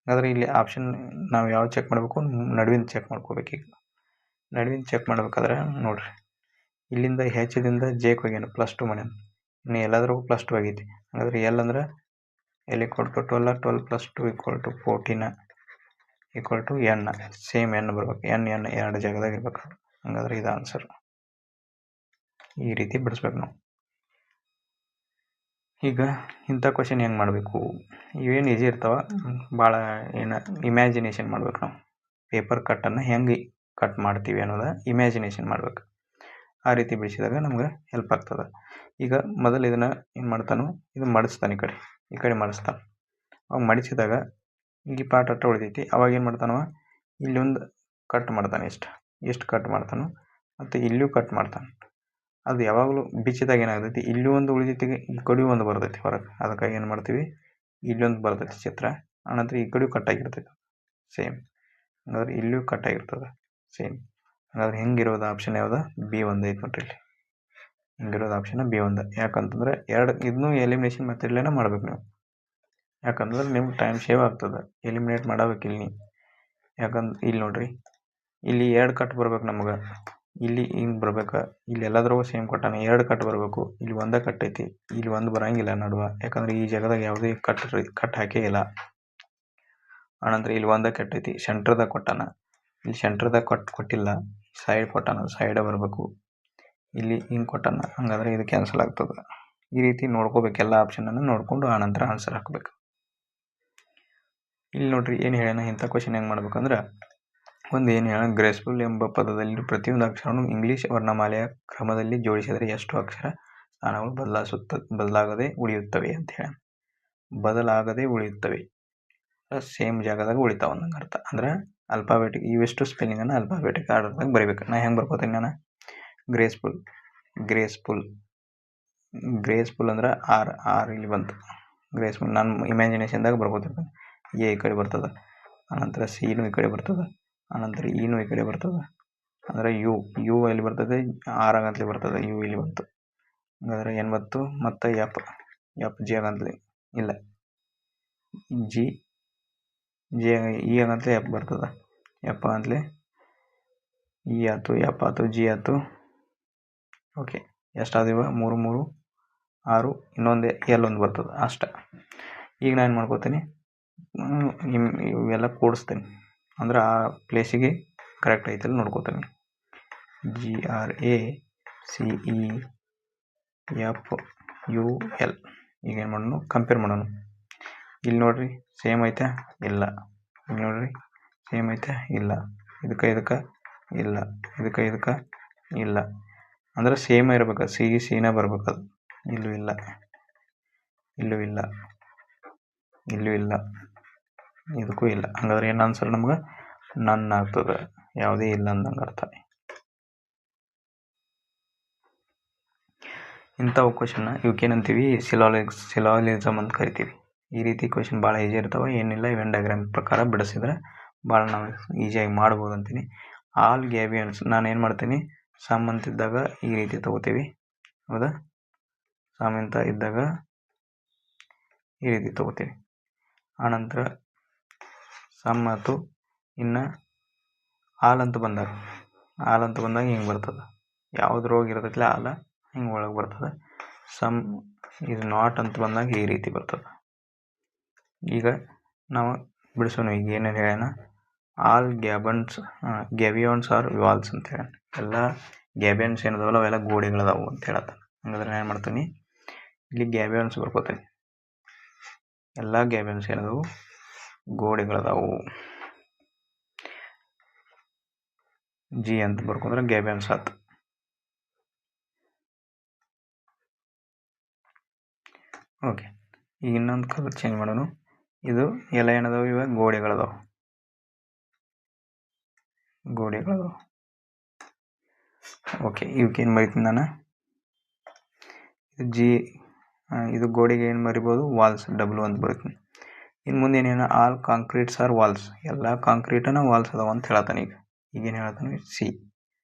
ಹಾಗಾದ್ರೆ ಇಲ್ಲಿ ಆಪ್ಷನ್ ನಾವು ಯಾವ ಚೆಕ್ ಮಾಡಬೇಕು, ನಡುವಿನ ಚೆಕ್ ಮಾಡ್ಕೋಬೇಕು. ಈಗ ನಡುವಿನ ಚೆಕ್ ಮಾಡ್ಬೇಕಾದ್ರೆ ನೋಡ್ರಿ, ಇಲ್ಲಿಂದ ಹೆಚ್ದಿಂದ ಜೆಗೆ ಹೋಗ್ಯಾನ, +2 ಮಾಡ್ಯಾನ. ಇನ್ನು ಎಲ್ಲಾದ್ರೂ +2 ಆಗೈತಿ. ಹಾಗಾದ್ರೆ ಎಲ್ ಅಂದ್ರೆ L = 12, 12 + 2 = 14 = ಎನ್. ಸೇಮ್ ಎನ್ ಬರ್ಬೇಕು. ಎನ್ ಎರಡು ಜಾಗದಾಗ ಇರ್ಬೇಕು. ಹಾಗಾದ್ರೆ ಇದು ಆನ್ಸರ್. ಈ ರೀತಿ ಬಿಡಿಸ್ಬೇಕು ನಾವು. ಈಗ ಇಂಥ ಕ್ವಶನ್ ಹೆಂಗೆ ಮಾಡಬೇಕು, ಇವೇನು ಈಜಿ ಇರ್ತಾವೆ, ಭಾಳ ಏನು ಇಮ್ಯಾಜಿನೇಷನ್ ಮಾಡ್ಬೇಕು ನಾವು. ಪೇಪರ್ ಕಟ್ಟನ್ನು ಹೆಂಗೆ ಕಟ್ ಮಾಡ್ತೀವಿ ಅನ್ನೋದು ಇಮ್ಯಾಜಿನೇಷನ್ ಮಾಡ್ಬೇಕು. ಆ ರೀತಿ ಬಿಡಿಸಿದಾಗ ನಮ್ಗೆ ಹೆಲ್ಪ್ ಆಗ್ತದೆ. ಈಗ ಮೊದಲು ಇದನ್ನು ಏನು ಮಾಡ್ತಾನೋ, ಇದು ಮಡಿಸ್ತಾನೆ, ಈ ಕಡೆ ಮಡಿಸ್ತಾನೆ. ಅವಾಗ ಮಡಿಸಿದಾಗ ಈ ಪಾರ್ಟ್ ಅಟ್ಟ ಉಳಿತೈತಿ. ಅವಾಗ ಏನು ಮಾಡ್ತಾನವ, ಇಲ್ಲೊಂದು ಕಟ್ ಮಾಡ್ತಾನೆ. ಎಷ್ಟು ಕಟ್ ಮಾಡ್ತಾನೋ, ಮತ್ತು ಇಲ್ಲೂ ಕಟ್ ಮಾಡ್ತಾನೆ. ಅದು ಯಾವಾಗಲೂ ಬಿಚ್ಚಿದಾಗ ಏನಾಗ್ತೈತಿ, ಇಲ್ಲೂ ಒಂದು ಉಳಿತೈತಿ, ಈ ಕಡೆಯೂ ಒಂದು ಬರ್ತೈತಿ ಹೊರಗೆ. ಅದಕ್ಕಾಗಿ ಏನು ಮಾಡ್ತೀವಿ, ಇಲ್ಲೊಂದು ಬರ್ತೈತಿ ಚಿತ್ರ, ಆನಂತರ ಈ ಕಡೆಯೂ ಕಟ್ಟಾಗಿರ್ತೈತಿ ಸೇಮ್. ಹಾಗಾದ್ರೆ ಇಲ್ಲೂ ಕಟ್ಟಾಗಿರ್ತದೆ ಸೇಮ್. ಹಾಗಾದ್ರೆ ಹಿಂಗಿರೋದು ಆಪ್ಷನ್ ಯಾವ್ದು, B1 ಐತೆ ನೋಡ್ರಿ. ಇಲ್ಲಿ ಹಿಂಗಿರೋದು ಆಪ್ಷನ್ B1. ಯಾಕಂತಂದ್ರೆ ಇದನ್ನೂ ಎಲಿಮಿನೇಷನ್ ಮೆಥಡ್ಲೇನೆ ಮಾಡ್ಬೇಕು ನೀವು. ಯಾಕಂದ್ರೆ ನಿಮ್ಗೆ ಟೈಮ್ ಸೇವ್ ಆಗ್ತದೆ. ಎಲಿಮಿನೇಟ್ ಮಾಡಬೇಕಿಲ್ಲ ನೀವು. ಯಾಕಂದ್ರೆ ಇಲ್ಲಿ ನೋಡ್ರಿ, ಇಲ್ಲಿ 2 ಕಟ್ ಬರ್ಬೇಕು ನಮ್ಗೆ. ಇಲ್ಲಿ ಹಿಂಗೆ ಬರ್ಬೇಕು. ಇಲ್ಲಿ ಎಲ್ಲಾದ್ರೂ ಸೇಮ್ ಕೊಟ್ಟಾನೆ, 2 ಕಟ್ ಬರಬೇಕು. ಇಲ್ಲಿ ಒಂದೇ ಕಟ್ ಐತಿ, ಇಲ್ಲಿ ಒಂದು ಬರೋಂಗಿಲ್ಲ ನಡುವೆ. ಯಾಕಂದ್ರೆ ಈ ಜಾಗದಾಗ ಯಾವುದೇ ಕಟ್ ಹಾಕೇ ಇಲ್ಲ. ಆನಂತರ ಇಲ್ಲಿ ಒಂದೇ ಕಟ್ ಐತಿ, ಸೆಂಟ್ರದಾಗ ಕೊಟ್ಟಾನ. ಇಲ್ಲಿ ಸೆಂಟ್ರದಾಗ ಕೊಟ್ಟಿಲ್ಲ, ಸೈಡ್ ಕೊಟ್ಟಾನ, ಸೈಡೇ ಬರಬೇಕು. ಇಲ್ಲಿ ಹಿಂಗೆ ಕೊಟ್ಟಾನ, ಹಂಗಾದ್ರೆ ಇದು ಕ್ಯಾನ್ಸಲ್ ಆಗ್ತದೆ. ಈ ರೀತಿ ನೋಡ್ಕೋಬೇಕು. ಎಲ್ಲ ಆಪ್ಷನನ್ನು ನೋಡಿಕೊಂಡು ಆನಂತರ ಆನ್ಸರ್ ಹಾಕಬೇಕು. ಇಲ್ಲಿ ನೋಡ್ರಿ ಏನು ಹೇಳ್ಯಾನ, ಇಂಥ ಕ್ವಶನ್ ಹೆಂಗೆ ಮಾಡ್ಬೇಕಂದ್ರೆ, ಒಂದು ಏನು ಹೇಳ, ಗ್ರೇಸ್ಫುಲ್ ಎಂಬ ಪದದಲ್ಲಿ ಪ್ರತಿಯೊಂದು ಅಕ್ಷರವನ್ನು ಇಂಗ್ಲೀಷ್ ವರ್ಣಮಾಲೆಯ ಕ್ರಮದಲ್ಲಿ ಜೋಡಿಸಿದರೆ ಎಷ್ಟು ಅಕ್ಷರ ಸ್ಥಾನಗಳು ಬದಲಾಗದೆ ಉಳಿಯುತ್ತವೆ ಅಂತ ಹೇಳ. ಬದಲಾಗದೆ ಉಳಿಯುತ್ತವೆ, ಸೇಮ್ ಜಾಗದಾಗ ಉಳಿತಾವ ಅನ್ನಂಗೆ ಅರ್ಥ. ಅಂದ್ರೆ ಅಲ್ಫಾಬೆಟಿಕ್ ಇವೆಷ್ಟು ಸ್ಪೆಲ್ಲಿಂಗನ್ನು ಅಲ್ಫಾಬೆಟಿಕ್ ಆರ್ಡರ್ದಾಗ ಬರೀಬೇಕು. ನಾ ಹೆಂಗೆ ಬರ್ಕೋತೀನಿ, ನಾನು ಗ್ರೇಸ್ಫುಲ್ ಅಂದ್ರೆ ಆರ್ ಇಲ್ಲಿ ಬಂತು. ಗ್ರೇಸ್ಫುಲ್ ನಾನು ಇಮ್ಯಾಜಿನೇಷನ್ದಾಗ ಬರ್ಕೋತಿರ್ತೀನಿ. ಎ ಈ ಕಡೆ ಬರ್ತದೆ, ಆನಂತರ ಸಿನೂ ಈ ಕಡೆ ಬರ್ತದೆ, ಆನಂತರ ಇನೂ ಈ ಕಡೆ ಬರ್ತದೆ. ಅಂದರೆ ಯು ಎಲ್ಲಿ ಬರ್ತದೆ, ಆರ್ ಆಗಂತಲೇ ಬರ್ತದೆ. ಯು ಇಲ್ಲಿ ಬಂತು. ಹಾಗಾದ್ರೆ 80 ಮತ್ತು ಎಫ್ ಜಿ ಆಗಂತಲೇ ಇಲ್ಲ, ಜಿ ಇ ಆಗಂತಲೇ ಎಫ್ ಬರ್ತದೆ, ಎಫ್ ಆಗಂತಲೇ ಇ ಆಯ್ತು, ಎಫ್ ಆಯ್ತು, ಜಿ ಆಯ್ತು. ಓಕೆ, ಎಷ್ಟಾದಿವ 3 3 6, ಇನ್ನೊಂದು ಎಲ್ ಒಂದು ಬರ್ತದೆ ಅಷ್ಟೆ. ಈಗ ನಾನು ಏನು ಮಾಡ್ಕೋತೀನಿ, ಇವೆಲ್ಲ ಕೂಡಿಸ್ತೀನಿ, ಅಂದ್ರೆ ಆ ಪ್ಲೇಸಿಗೆ ಕರೆಕ್ಟ್ ಐತಲ್ಲ ನೋಡ್ಕೋತೀನಿ. GRACEFUL. ಈಗ ಏನು ಮಾಡೋಣ, ಕಂಪೇರ್ ಮಾಡೋಣ. ಇಲ್ಲಿ ನೋಡ್ರಿ ಸೇಮ್ ಐತೆ ಇಲ್ಲ, ಇಲ್ಲಿ ನೋಡ್ರಿ ಸೇಮ್ ಐತೆ ಇಲ್ಲ, ಇದಕ್ಕೆ ಇಲ್ಲ, ಇದಕ್ಕೆ ಇಲ್ಲ. ಅಂದ್ರೆ ಸೇಮ್ ಇರ್ಬೇಕು, ಸಿನ ಬರ್ಬೇಕು. ಅದು ಇಲ್ಲೂ ಇಲ್ಲ, ಇಲ್ಲೂ ಇಲ್ಲ, ಇಲ್ಲೂ ಇಲ್ಲ, ಇದಕ್ಕೂ ಇಲ್ಲ. ಹಂಗಾದ್ರೆ ಏನು ಆನ್ಸರ್ ನಮ್ಗೆ ನನ್ ಆಗ್ತದೆ, ಯಾವುದೇ ಇಲ್ಲ ಅಂದಂಗೆ ಅರ್ಥ. ಇಂಥವು ಕ್ವಶನ್ನ ಇವಕ್ಕೇನಂತೀವಿ, ಸಿಲಾಲಿಸಮ್ ಅಂತ ಕರಿತೀವಿ. ಈ ರೀತಿ ಕ್ವಶನ್ ಭಾಳ ಈಜಿ ಇರ್ತಾವೆ. ಏನಿಲ್ಲ, ಇವೆನ್ ಡಯಾಗ್ರಾಮ್ ಪ್ರಕಾರ ಬಿಡಿಸಿದ್ರೆ ಭಾಳ ನಾವು ಈಸಿಯಾಗಿ ಮಾಡ್ಬೋದು ಅಂತೀನಿ. ಆಲ್ ಗ್ಯಾಬಿಯನ್ಸ್ ನಾನು ಏನು ಮಾಡ್ತೀನಿ, ಸಮ್ ಅಂತಿದ್ದಾಗ ಈ ರೀತಿ ತೊಗೋತೀವಿ, ಹೌದಾ? ಸಮ್ ಅಂತ ಇದ್ದಾಗ ಈ ರೀತಿ ತೊಗೋತೀವಿ. ಆನಂತರ ಸಮ್ ಆಯ್ತು. ಇನ್ನು ಆಲ್ ಅಂತ ಬಂದಾಗ ಹಿಂಗೆ ಬರ್ತದೆ, ಯಾವುದ್ರೊಳಗೆ ಇರ್ತೈತಿಲ್ಲ ಆಲ ಹಿಂಗೆ ಒಳಗೆ ಬರ್ತದೆ. ಸಮ್ ಇದು ನಾಟ್ ಅಂತ ಬಂದಾಗ ಈ ರೀತಿ ಬರ್ತದೆ. ಈಗ ನಾವು ಬಿಡಿಸೋಣ. ಈಗ ಏನೇನು ಹೇಳೋಣ, ಆಲ್ ಗ್ಯಾಬಿಯಾನ್ಸ್ ಆರ್ ವಾಲ್ಸ್ ಅಂತ ಹೇಳ. ಎಲ್ಲ ಗ್ಯಾಬಿಯನ್ಸ್ ಏನದವಲ್ಲ ಅವೆಲ್ಲ ಗೋಡೆಗಳದಾವು ಅಂತ ಹೇಳತ್ತ. ಹಂಗಾದ್ರೆ ನಾನು ಏನು ಮಾಡ್ತೀನಿ, ಇಲ್ಲಿ ಗ್ಯಾಬಿಯನ್ಸ್ ಬರ್ಕೋತೀನಿ. ಎಲ್ಲ ಗ್ಯಾಬಿಯನ್ಸ್ ಏನದವು ಗೋಡೆಗಳದಾವು. ಜಿ ಅಂತ ಬರ್ಕೊಂಡ್ರೆ ಗ್ಯಾಬಿಯನ್ಸ್ ಆಯ್ತು. ಓಕೆ, ಈಗ ಇನ್ನೊಂದು ಕಲರ್ ಚೇಂಜ್ ಮಾಡೋಣ. ಇದು ಎಲ್ಲ ಏನದಾವು, ಇವಾಗ ಗೋಡೆಗಳದಾವು. ಓಕೆ, ಇವಕ್ಕೇನು ಬರೀತೀನಿ ನಾನು, ಇದು ಗೋಡೆಗೆ ಏನು ಬರಿಬೋದು, ವಾಲ್ಸ್ ಡಬ್ಲ್ಯೂ ಅಂತ ಬರೀತೀನಿ. ಇನ್ನು ಮುಂದೆ ಏನೇನು, ಆಲ್ ಕಾಂಕ್ರೀಟ್ಸ್ ಆರ್ ವಾಲ್ಸ್, ಎಲ್ಲ ಕಾಂಕ್ರೀಟನ ವಾಲ್ಸ್ ಅದಾವ ಅಂತ ಹೇಳತ್ತಾನೆ. ಈಗೇನು ಹೇಳ್ತಾನೆ, ಸಿ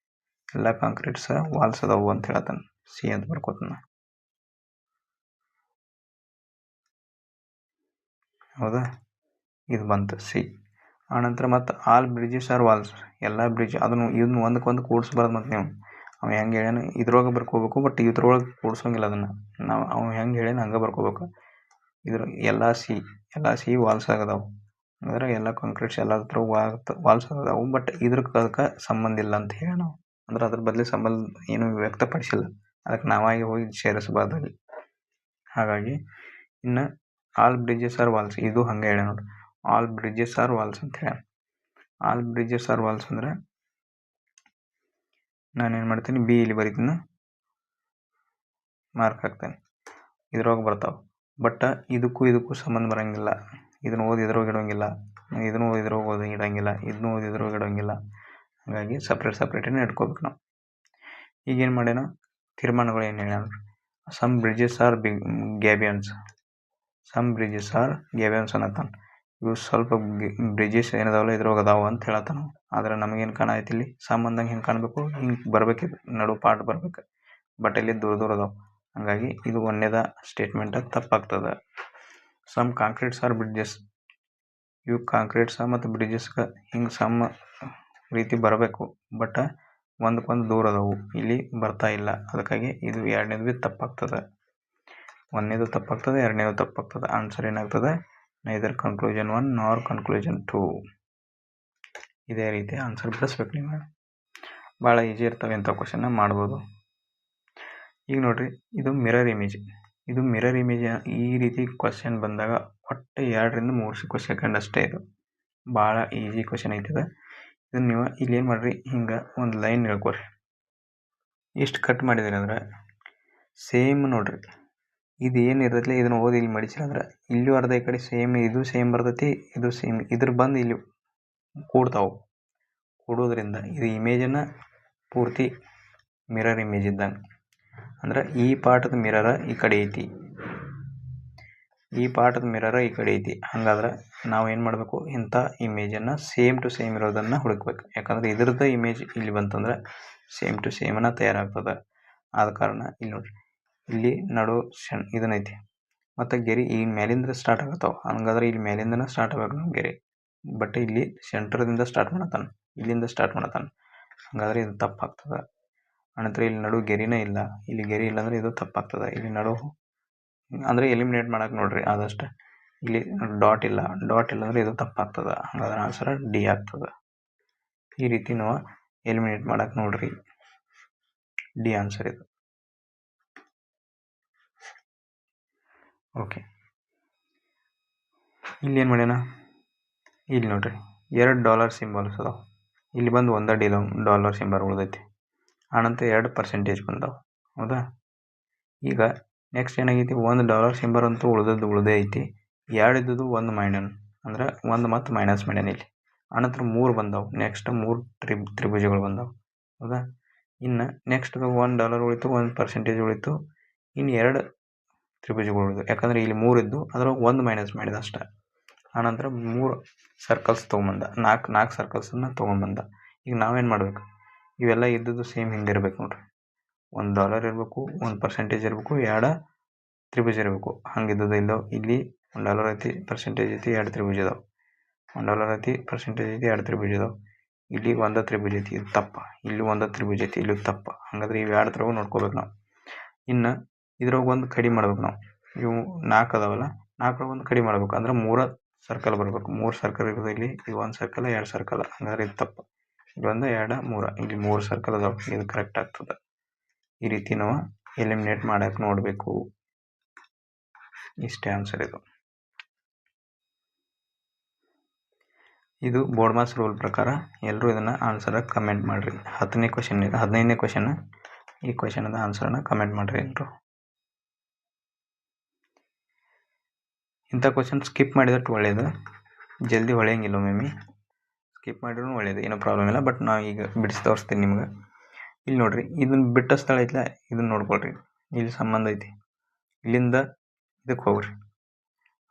ಎಲ್ಲ ಕಾಂಕ್ರೀಟ್ಸ್ ವಾಲ್ಸ್ ಅದಾವು ಅಂತ ಹೇಳ್ತಾನೆ. ಸಿ ಅಂತ ಬರ್ಕೋತಾನೆ, ಹೌದಾ? ಇದು ಬಂತು ಸಿ. ಆನಂತರ ಮತ್ತು ಆಲ್ ಬ್ರಿಡ್ಜಸ್ ಆರ್ ವಾಲ್ಸ್, ಎಲ್ಲ ಬ್ರಿಡ್ಜ್ ಇದನ್ನು ಒಂದಕ್ಕೊಂದು ಕೂಡಿಸ್ಬಾರ್ದು. ಮತ್ತು ನೀವು ಅವ ಹೆಂಗೆ ಹೇಳ್ಯಾನ ಇದ್ರೊಳಗೆ ಬರ್ಕೋಬೇಕು, ಬಟ್ ಇದ್ರೊಳಗೆ ಕೂಡ್ಸೋಂಗಿಲ್ಲ. ಅದನ್ನು ನಾವು ಅವ್ನು ಹೆಂಗೆ ಹೇಳ್ಯಾನ ಹಂಗೆ ಬರ್ಕೋಬೇಕು. ಎಲ್ಲ ಸಿ ವಾಲ್ಸ್ ಆಗದಾವು. ಅಂದ್ರೆ ಎಲ್ಲ ಕಾಂಕ್ರೀಟ್ಸ್ ಎಲ್ಲದ್ರ ವಾಲ್ಸ್ ಆಗದಾವು, ಬಟ್ ಅದಕ್ಕೆ ಸಂಬಂಧ ಇಲ್ಲ ಅಂತ ಹೇಳಿ ನಾವು, ಅಂದ್ರೆ ಅದ್ರ ಬದಲು ಸಂಬಂಧ ಏನು ವ್ಯಕ್ತಪಡಿಸಿಲ್ಲ, ಅದಕ್ಕೆ ನಾವಾಗಿ ಹೋಗಿ ಸೇರಿಸಬಾರ್ದು ಅಲ್ಲಿ. ಹಾಗಾಗಿ ಇನ್ನು ಆಲ್ ಬ್ರಿಡ್ಜಸ್ ಆರ್ ವಾಲ್ಸ್, ಇದು ಹಂಗೆ ಹೇಳ ನೋಡಿ, ಆಲ್ ಬ್ರಿಡ್ಜಸ್ ಆರ್ ವಾಲ್ಸ್ ಅಂತ ಹೇಳ. ಆಲ್ ಬ್ರಿಡ್ಜಸ್ ಆರ್ ವಾಲ್ಸ್ ಅಂದ್ರೆ ನಾನೇನು ಮಾಡ್ತೀನಿ, ಬಿ ಇಲ್ಲಿ ಬರೀತೀನಿ, ಮಾರ್ಕ್ ಹಾಕ್ತೇನೆ. ಇದ್ರೊಳಗೆ ಬರ್ತಾವೆ, ಬಟ್ ಇದಕ್ಕೂ ಸಂಬಂಧ ಬರೋಂಗಿಲ್ಲ. ಇದನ್ನು ಓದಿ ಇದ್ರೊಳಗೆ ಇಡೋಂಗಿಲ್ಲ, ಇದನ್ನು ಓದಿ ಇದ್ರೊಳಗೆ ಇಡೋಂಗಿಲ್ಲ, ಇದನ್ನು ಓದಿ ಇದ್ರೊಳಗೆ ಇಡೋಂಗಿಲ್ಲ. ಹಾಗಾಗಿ ಸಪ್ರೇಟೇನೆ ಇಟ್ಕೋಬೇಕು ನಾವು. ಈಗೇನು ಮಾಡ್ಯಾನ, ತೀರ್ಮಾನಗಳು ಏನು ಹೇಳ್ಯಾನ, ಸಮ್ ಬ್ರಿಡ್ಜಸ್ ಆರ್ ಗ್ಯಾಬಿಯನ್ಸ್ ಅನ್ನತ್ತಾನ. ಇವು ಸ್ವಲ್ಪ ಬ್ರಿಡ್ಜಸ್ ಏನದಾವಲ್ಲ ಇದ್ರೊಳಗೆ ಅದಾವ ಅಂತ ಹೇಳತ್ತಾನ. ಆದ್ರೆ ನಮಗೇನು ಕಾಣೈತಿ, ಇಲ್ಲಿ ಸಮ್ ಅಂದಂಗೆ ಹಿಂಗೆ ಕಾಣಬೇಕು, ಹಿಂಗೆ ಬರ್ಬೇಕಿತ್ತು, ನಡು ಪಾರ್ಟ್ ಬರ್ಬೇಕು, ಬಟ್ ಇಲ್ಲಿ ದೂರ ಅದಾವ. ಹಾಗಾಗಿ ಇದು ಒಂದೇದ statement ತಪ್ಪಾಗ್ತದೆ. Some concretes R bridges, ಇವು ಕಾಂಕ್ರೀಟ್ಸ್ ಮತ್ತು ಬ್ರಿಡ್ಜಸ್ಗೆ ಹಿಂಗೆ ಸಮ್ ರೀತಿ ಬರಬೇಕು, ಬಟ್ ಒಂದಕ್ಕೊಂದು ದೂರ ಅದಾವು, ಇಲ್ಲಿ ಬರ್ತಾ ಇಲ್ಲ. ಅದಕ್ಕಾಗಿ ಇದು ಎರಡನೇದು ತಪ್ಪಾಗ್ತದೆ. ಒಂದನೇದು ತಪ್ಪಾಗ್ತದೆ, ಎರಡನೇದು ತಪ್ಪಾಗ್ತದೆ. ಆನ್ಸರ್ ಏನಾಗ್ತದೆ, ನೈದರ್ ಕನ್ಕ್ಲೂಷನ್ 1 ನಾರ್ ಕನ್ಕ್ಲೂಷನ್ 2. ಇದೇ ರೀತಿ ಆನ್ಸರ್ ಬಿಡಿಸ್ಬೇಕು ನೀವು. ಭಾಳ ಈಜಿ ಇರ್ತವೆ, ಇಂಥ ಕ್ವಶನ್ನ ಮಾಡ್ಬೋದು. ಈಗ ನೋಡ್ರಿ, ಇದು ಮಿರರ್ ಇಮೇಜ್. ಈ ರೀತಿ ಕ್ವಶನ್ ಬಂದಾಗ ಒಟ್ಟು 2 ರಿಂದ 3 ಸೆಕೆಂಡ್ ಅಷ್ಟೇ. ಇದು ಭಾಳ ಈಸಿ ಕ್ವಶನ್ ಐತಿದೆ. ಇದನ್ನು ನೀವು ಇಲ್ಲಿ ಏನು ಮಾಡಿರಿ, ಹಿಂಗೆ ಒಂದು ಲೈನ್ ಹೇಳ್ಕೊರಿ. ಇಷ್ಟು ಕಟ್ ಮಾಡಿದ್ರಿ ಅಂದ್ರೆ ಸೇಮ್ ನೋಡ್ರಿ, ಇದು ಏನು ಇರ್ತೈತಿ ಇದನ್ನು ಓದಿ ಇಲ್ಲಿ ಮಡಿಸಿದ್ರೆ ಇಲ್ಲೂ ಅರ್ಧ ಈ ಕಡೆ ಸೇಮ್, ಇದು ಸೇಮ್ ಬರ್ತೈತಿ, ಇದು ಸೇಮ್, ಇದ್ರ ಬಂದು ಇಲ್ಲಿ ಕೂಡೋದ್ರಿಂದ ಇದು ಇಮೇಜನ್ನು ಪೂರ್ತಿ ಮಿರರ್ ಇಮೇಜ್ ಇದ್ದಂಗೆ. ಅಂದ್ರೆ ಈ ಪಾರ್ಟದ ಮಿರರ ಈ ಕಡೆ ಐತಿ, ಈ ಪಾರ್ಟದ ಮಿರರ ಈ ಕಡೆ ಐತಿ. ಹಂಗಾದ್ರೆ ನಾವು ಏನು ಮಾಡಬೇಕು, ಇಂಥ ಇಮೇಜನ್ನು ಸೇಮ್ ಟು ಸೇಮ್ ಇರೋದನ್ನು ಹುಡುಕ್ಬೇಕು. ಯಾಕಂದ್ರೆ ಇದ್ರದ್ದು ಇಮೇಜ್ ಇಲ್ಲಿ ಬಂತಂದ್ರೆ ಸೇಮ್ ಟು ಸೇಮನ್ನ ತಯಾರಾಗ್ತದೆ. ಆದ ಕಾರಣ ಇಲ್ಲಿ ನೋಡ್ರಿ, ಇಲ್ಲಿ ನಡು ಇದನ್ನೈತಿ ಮತ್ತು ಗೆರೆ ಈ ಮೇಲಿಂದ ಸ್ಟಾರ್ಟ್ ಆಗತ್ತಾವ. ಹಂಗಾದ್ರೆ ಇಲ್ಲಿ ಮೇಲಿಂದನೇ ಸ್ಟಾರ್ಟ್ ಆಗ್ಬೇಕು ನಾವು ಗೆರೆ. ಬಟ್ ಇಲ್ಲಿ ಸೆಂಟ್ರದಿಂದ ಸ್ಟಾರ್ಟ್ ಮಾಡತ್ತಾನ, ಇಲ್ಲಿಂದ ಸ್ಟಾರ್ಟ್ ಮಾಡತ್ತಾನ. ಹಾಗಾದ್ರೆ ಇದು ತಪ್ಪಾಗ್ತದೆ. ಅನಂತರ ಇಲ್ಲಿ ನಡು ಗೆರೆನೇ ಇಲ್ಲ, ಇಲ್ಲಿ ಗೆರೆ ಇಲ್ಲ ಅಂದರೆ ಇದು ತಪ್ಪಾಗ್ತದೆ. ಇಲ್ಲಿ ನಡು ಅಂದರೆ ಎಲಿಮಿನೇಟ್ ಮಾಡಕ್ಕೆ ನೋಡ್ರಿ ಆದಷ್ಟು. ಇಲ್ಲಿ ಡಾಟ್ ಇಲ್ಲ ಅಂದರೆ ಇದು ತಪ್ಪಾಗ್ತದೆ. ಹಾಗಾದ್ರೆ ಆನ್ಸರ್ ಡಿ ಆಗ್ತದೆ. ಈ ರೀತಿ ನಾವು ಎಲಿಮಿನೇಟ್ ಮಾಡಕ್ಕೆ ನೋಡ್ರಿ. ಡಿ ಆನ್ಸರ್ ಇದು. ಓಕೆ, ಇಲ್ಲಿ ಏನು ಮಾಡ್ಯಾನ, ಇಲ್ಲಿ ನೋಡ್ರಿ $2 ಸಿಂಬಲ್ಸ್ ಅದಾವ. ಇಲ್ಲಿ ಬಂದು $1 ಸಿಂಬಲ್ ಉಳಿದೈತಿ. ಆನಂತರ 2% ಬಂದಾವ. ಹೌದಾ? ಈಗ ನೆಕ್ಸ್ಟ್ ಏನಾಗೈತಿ, $1 ಸಿಂಬಲ್ ಅಂತೂ ಉಳಿದೇ ಐತಿ. 2 ಇದ್ದದ್ದು 1 ಮಾಡ್ಯಾನ, ಅಂದ್ರೆ 1 ಮತ್ತು ಮೈನಸ್ ಮಾಡ್ಯಾನ ಇಲ್ಲಿ. ಆನಂತರ 3 ಬಂದಾವು. ನೆಕ್ಸ್ಟ್ 3 ತ್ರಿಭುಜಗಳು ಬಂದಾವು. ಹೌದಾ? ಇನ್ನು ನೆಕ್ಸ್ಟ್ $1 ಉಳಿತು, 1% ಉಳಿತು, ಇನ್ನು 2 ತ್ರಿಭುಜಗಳು ಉಳಿದು. ಯಾಕಂದರೆ ಇಲ್ಲಿ 3 ಇದ್ದು ಅದ್ರಾಗ 1 ಮೈನಸ್ ಮಾಡಿದ ಅಷ್ಟೇ. ಆನಂತರ 3 ಸರ್ಕಲ್ಸ್ ತೊಗೊಂಬಂದ, 4 ಸರ್ಕಲ್ಸನ್ನು ತೊಗೊಂಬಂದ. ಈಗ ನಾವೇನು ಮಾಡ್ಬೇಕು, ಇವೆಲ್ಲ ಇದ್ದದ್ದು ಸೇಮ್ ಹಿಂಗೆ ಇರ್ಬೇಕು ನೋಡ್ರಿ. $1 ಇರಬೇಕು, 1% ಇರಬೇಕು, 2 ತ್ರಿಭುಜ ಇರಬೇಕು. ಹಂಗಿದ್ದದ್ದು ಇಲ್ಲೋ. ಇಲ್ಲಿ $1 ಐತಿ, ಪರ್ಸೆಂಟೇಜ್ ಐತಿ, 2 ತ್ರಿಭುಜ ಇದಾವೆ. $1 ಐತಿ, ಪರ್ಸೆಂಟೇಜ್ ಐತಿ, 2 ತ್ರಿಭುಜ ಇದಾವೆ. ಇಲ್ಲಿ 1 ತ್ರಿಭುಜ ಐತಿ, ಇದು ತಪ್ಪ. ಇಲ್ಲಿ 1 ತ್ರಿಭುಜ ಐತಿ, ಇಲ್ಲಿ ತಪ್ಪ. ಹಾಗಾದ್ರೆ ಇವು 2 ತ್ರಾಗ ನೋಡ್ಕೋಬೇಕು ನಾವು. ಇನ್ನು ಇದ್ರಾಗ ಒಂದು ಕಡಿಮೆ ಮಾಡ್ಬೇಕು ನಾವು. ಇವು 4 ಅದಾವಲ್ಲ, 4 ಒಂದು ಕಡಿಮೆ ಮಾಡ್ಬೇಕು. ಅಂದ್ರೆ 3 ಸರ್ಕಲ್ ಬರಬೇಕು. 3 ಸರ್ಕಲ್ ಇರೋದು ಇಲ್ಲಿ. ಇದು 1 ಸರ್ಕಲ್, 2 ಸರ್ಕಲ್. ಹಂಗಾದ್ರೆ ಇದು ತಪ್ಪು. ಇಲ್ಲಿ 1, 2, 3. ಇಲ್ಲಿ 3 ಸರ್ಕಲ್ ಅದಾವೆ. ಇದು ಕರೆಕ್ಟ್ ಆಗ್ತದೆ. ಈ ರೀತಿ ನಾವು ಎಲಿಮಿನೇಟ್ ಮಾಡಕ್ಕೆ ನೋಡಬೇಕು. ಇಷ್ಟೇ ಆನ್ಸರ್ ಇದು. ಇದು ಬೋರ್ಡ್ ಮಾಸ್ ರೂಲ್ ಪ್ರಕಾರ ಎಲ್ಲರೂ ಇದನ್ನು ಆನ್ಸರಾಗಿ ಕಮೆಂಟ್ ಮಾಡಿರಿ. 10ನೇ ಕ್ವಶನ್ ಇದು, 15ನೇ ಕ್ವಶನ್. ಈ ಕ್ವಶನದ ಆನ್ಸರನ್ನು ಕಮೆಂಟ್ ಮಾಡಿರಿ ಎಲ್ಲರೂ. ಇಂಥ ಕ್ವಶನ್ ಸ್ಕಿಪ್ ಮಾಡಿದಟ್ಟು ಒಳ್ಳೆಯದು. ಜಲ್ದಿ ಹೊಳೆಯಂಗಿಲ್ಲ ಒಮ್ಮೆ. ಸ್ಕಿಪ್ ಮಾಡಿದ್ರು ಒಳ್ಳೆಯದು, ಏನೂ ಪ್ರಾಬ್ಲಮ್ ಇಲ್ಲ. ಬಟ್ ನಾವು ಈಗ ಬಿಡಿಸಿ ತೋರಿಸ್ತೀನಿ ನಿಮ್ಗೆ. ಇಲ್ಲಿ ನೋಡಿರಿ, ಇದನ್ನು ಬಿಟ್ಟ ಸ್ಥಳ ಐತಿಲ್ಲ, ಇದನ್ನು ನೋಡ್ಕೊಳ್ರಿ. ಇಲ್ಲಿ ಸಂಬಂಧ ಐತಿ. ಇಲ್ಲಿಂದ ಇದಕ್ಕೆ ಹೋಗ್ರಿ,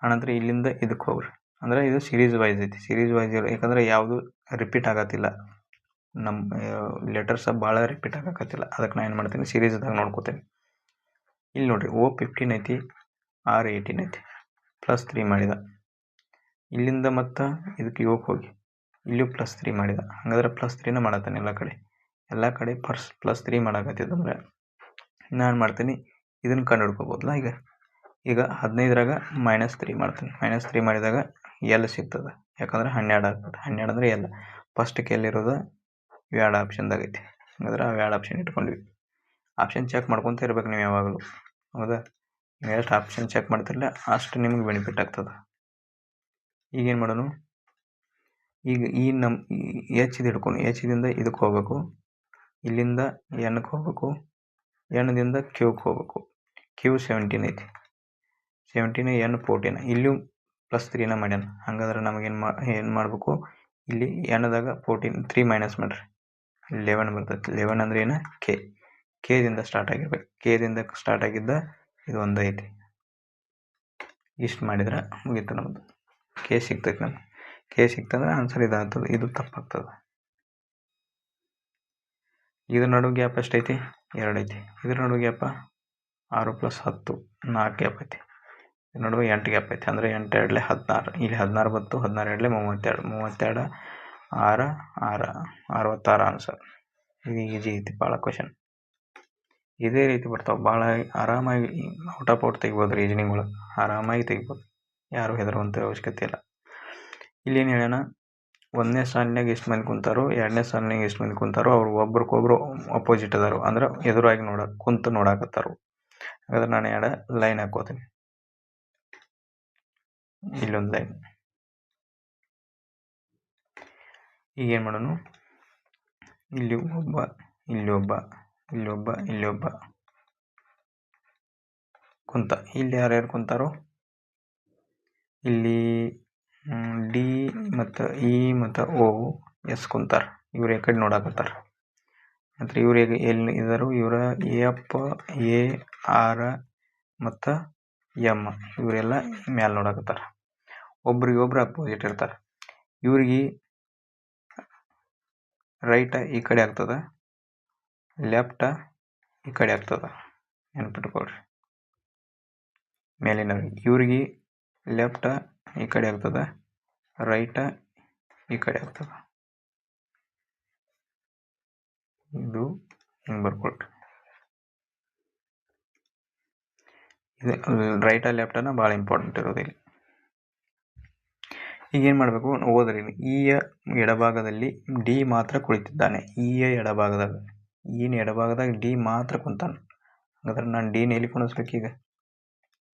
ಆನಂತರ ಇಲ್ಲಿಂದ ಇದಕ್ಕೆ ಹೋಗ್ರಿ. ಅಂದರೆ ಇದು ಸೀರೀಸ್ ವೈಸ್ ಐತಿ. ಸೀರೀಸ್ ವೈಸ್ ಯಾಕಂದರೆ ಯಾವುದು ರಿಪೀಟ್ ಆಗತ್ತಿಲ್ಲ. ನಮ್ಮ ಲೆಟರ್ಸ್ ಭಾಳ ರಿಪೀಟ್ ಆಗಕತ್ತಿಲ್ಲ. ಅದಕ್ಕೆ ನಾನು ಏನು ಮಾಡ್ತೀನಿ, ಸೀರೀಸ್ದಾಗ ನೋಡ್ಕೋತೀನಿ. ಇಲ್ಲಿ ನೋಡಿರಿ, O15 ಐತಿ, R18 ಐತಿ. +3 ಮಾಡಿದ. ಇಲ್ಲಿಂದ ಮತ್ತು ಇದಕ್ಕೆ ಯೋಗ ಹೋಗಿ ಇಲ್ಲೂ +3 ಮಾಡಿದ. ಹಾಗಾದ್ರೆ +3ನ ಮಾಡತ್ತಾನೆ ಎಲ್ಲ ಕಡೆ +3 ಮಾಡಕತ್ತಿದ್ದಂದ್ರೆ ನಾನು ಮಾಡ್ತೀನಿ, ಇದನ್ನು ಕಂಡು ಹಿಡ್ಕೋಬೋದಲ್ಲ. ಈಗ 15ರಾಗ -3 ಮಾಡ್ತೀನಿ. -3 ಮಾಡಿದಾಗ L ಸಿಗ್ತದೆ. ಯಾಕಂದ್ರೆ 12 ಆಗ್ತದೆ. 12 ಅಂದರೆ L. ಫಸ್ಟ್ಗೆ ಎಲ್ಲಿರೋದು 2 ಆಪ್ಷನ್ದಾಗ ಐತಿ. ಹಾಗಾದ್ರೆ ಆ 2 ಆಪ್ಷನ್ ಇಟ್ಕೊಂಡ್ವಿ. ಆಪ್ಷನ್ ಚೆಕ್ ಮಾಡ್ಕೊತ ಇರ್ಬೇಕು ನೀವು ಯಾವಾಗಲೂ. ಹೌದಾ? ನೀವು ಎಷ್ಟು ಆಪ್ಷನ್ ಚೆಕ್ ಮಾಡ್ತಿರಲ್ಲ ಅಷ್ಟು ನಿಮ್ಗೆ ಬೆನಿಫಿಟ್ ಆಗ್ತದೆ. ಈಗೇನು ಮಾಡೋಣ, ಈಗ ಈ H ಹಿಡ್ಕೊಂಡು Hದಿಂದ ಇದಕ್ಕೆ ಹೋಗ್ಬೇಕು, ಇಲ್ಲಿಂದ Nಕ್ಕೆ ಹೋಗ್ಬೇಕು, Nದಿಂದ Qಕ್ಕೆ ಹೋಗ್ಬೇಕು. Q 17 ಐತಿ, 17 N 14. ಇಲ್ಲೂ +3ನ ಮಾಡ್ಯಾನ. ಹಾಗಾದ್ರೆ ನಮಗೇನು ಮಾಡಬೇಕು, ಇಲ್ಲಿ Nದಾಗ 3 ಮೈನಸ್ ಮಾಡಿರಿ, 11 ಬರ್ತೈತಿ. 11 ಅಂದ್ರೆ ಏನು, Kದಿಂದ ಸ್ಟಾರ್ಟ್ ಆಗಿರ್ಬೇಕು. Kದಿಂದ ಸ್ಟಾರ್ಟ್ ಆಗಿದ್ದ ಇದು ಒಂದು ಐತಿ. ಇಷ್ಟು ಮಾಡಿದ್ರೆ ಮುಗೀತು ನಮ್ಮದು. K ಸಿಗ್ತೈತಿ ನಮ್ಗೆ. K ಸಿಕ್ತಂದ್ರೆ ಆನ್ಸರ್ ಇದಾಗ್ತದೆ. ಇದು ತಪ್ಪಾಗ್ತದೆ. ಇದ್ರ ನಡುವೆ ಗ್ಯಾಪ್ ಎಷ್ಟೈತಿ, 2 ಐತಿ. ಇದ್ರ ನಡುವೆ ಗ್ಯಾಪ 6 + 10, 4 ಗ್ಯಾಪ್ ಐತಿ. ಇದ್ರ ನಡುವೆ 8 ಗ್ಯಾಪ್ ಐತಿ. ಅಂದರೆ 8 2 16. ಇಲ್ಲಿ 16 ಬಂತು, 16 2 32. 32 6 6 66 ಆನ್ಸರ್. ಇದು ಈಜಿ ಐತಿ ಭಾಳ ಕ್ವಶನ್. ಇದೇ ರೀತಿ ಬರ್ತಾವೆ. ಭಾಳ ಆರಾಮಾಗಿ ಔಟ್ ಆಫ್ ಔಟ್ ತೆಗಿಬೋದು. ರೀಸನಿಂಗ್ ಒಳಗೆ ಆರಾಮಾಗಿ ತೆಗಿಬೋದು. ಯಾರು ಹೆದರುವಂಥ ಅವಶ್ಯಕತೆ ಇಲ್ಲ. ಇಲ್ಲೇನು ಹೇಳ್ಯಾನ, 1ನೇ ಸಾಲಿನಾಗ ಎಷ್ಟು ಮಂದಿ ಕುಂತಾರೋ, 2ನೇ ಸಾಲಿನಾಗ ಎಷ್ಟು ಮಂದಿ ಕುಂತಾರೋ ಅವ್ರು ಒಬ್ರಿಗೊಬ್ರು ಅಪೋಸಿಟ್ ಅದಾರು. ಅಂದ್ರೆ ಎದುರಾಗಿ ಕುಂತು ನೋಡಾಕತ್ತಾರು. ಹಾಗಾದ್ರೆ ನಾನು 2 ಲೈನ್ ಹಾಕೋತೀನಿ. ಇಲ್ಲೊಂದು ಲೈನ್. ಈಗೇನು ಮಾಡೋಣ, ಇಲ್ಲಿ ಒಬ್ಬ, ಇಲ್ಲಿ ಒಬ್ಬ, ಇಲ್ಲಿ ಒಬ್ಬ, ಇಲ್ಲಿ ಒಬ್ಬ ಕುಂತ. ಇಲ್ಲಿ ಯಾರ್ಯಾರು ಕುಂತಾರೋ, ಇಲ್ಲಿ D ಮತ್ತು E ಮತ್ತು O S ಕುಂತಾರ. ಇವ್ರು ಈ ಕಡೆ ನೋಡಾಕತ್ತಾರ. ಮತ್ತು ಇವ್ರಿಗೆ ಎಲ್ಲಿ ಇದಾರು, ಇವರ F A R ಮತ್ತು M ಇವರೆಲ್ಲ ಮ್ಯಾಲೆ ನೋಡಾಕತ್ತಾರ. ಒಬ್ರಿಗೊಬ್ರು ಅಪೋಸಿಟ್ ಇರ್ತಾರೆ. ಇವ್ರಿಗೆ ರೈಟ ಈ ಕಡೆ ಆಗ್ತದೆ, ಲೆಫ್ಟ ಈ ಕಡೆ ಆಗ್ತದೆ. ನೆನ್ಪಿಟ್ಕೊಳ್ರಿ. ಮೇಲಿನವ್ರಿಗೆ. ಇವ್ರಿಗೆ ಲೆಫ್ಟ ಈ ಕಡೆ ಆಗ್ತದೆ, ರೈಟ ಈ ಕಡೆ ಆಗ್ತದೆ. ಇದು ಹಿಂಗೆ ಬರ್ಕೊಳ್ರಿ. ಇದು ರೈಟ ಲೆಫ್ಟನ ಭಾಳ ಇಂಪಾರ್ಟೆಂಟ್ ಇರೋದು ಇಲ್ಲಿ. ಈಗ ಏನು ಮಾಡಬೇಕು ಓದ್ರಿ. ಈಯ ಎಡಭಾಗದಲ್ಲಿ ಡಿ ಮಾತ್ರ ಕುಳಿತಿದ್ದಾನೆ. ಈಯ ಎಡಭಾಗದಾಗ, ಈನ ಎಡಭಾಗದಾಗ ಡಿ ಮಾತ್ರ ಕುಂತಾನೆ. ಹಾಗಾದ್ರೆ ನಾನು ಡಿನ ಎಲ್ಲಿ ಕುಣಿಸ್ಬೇಕು? ಈಗ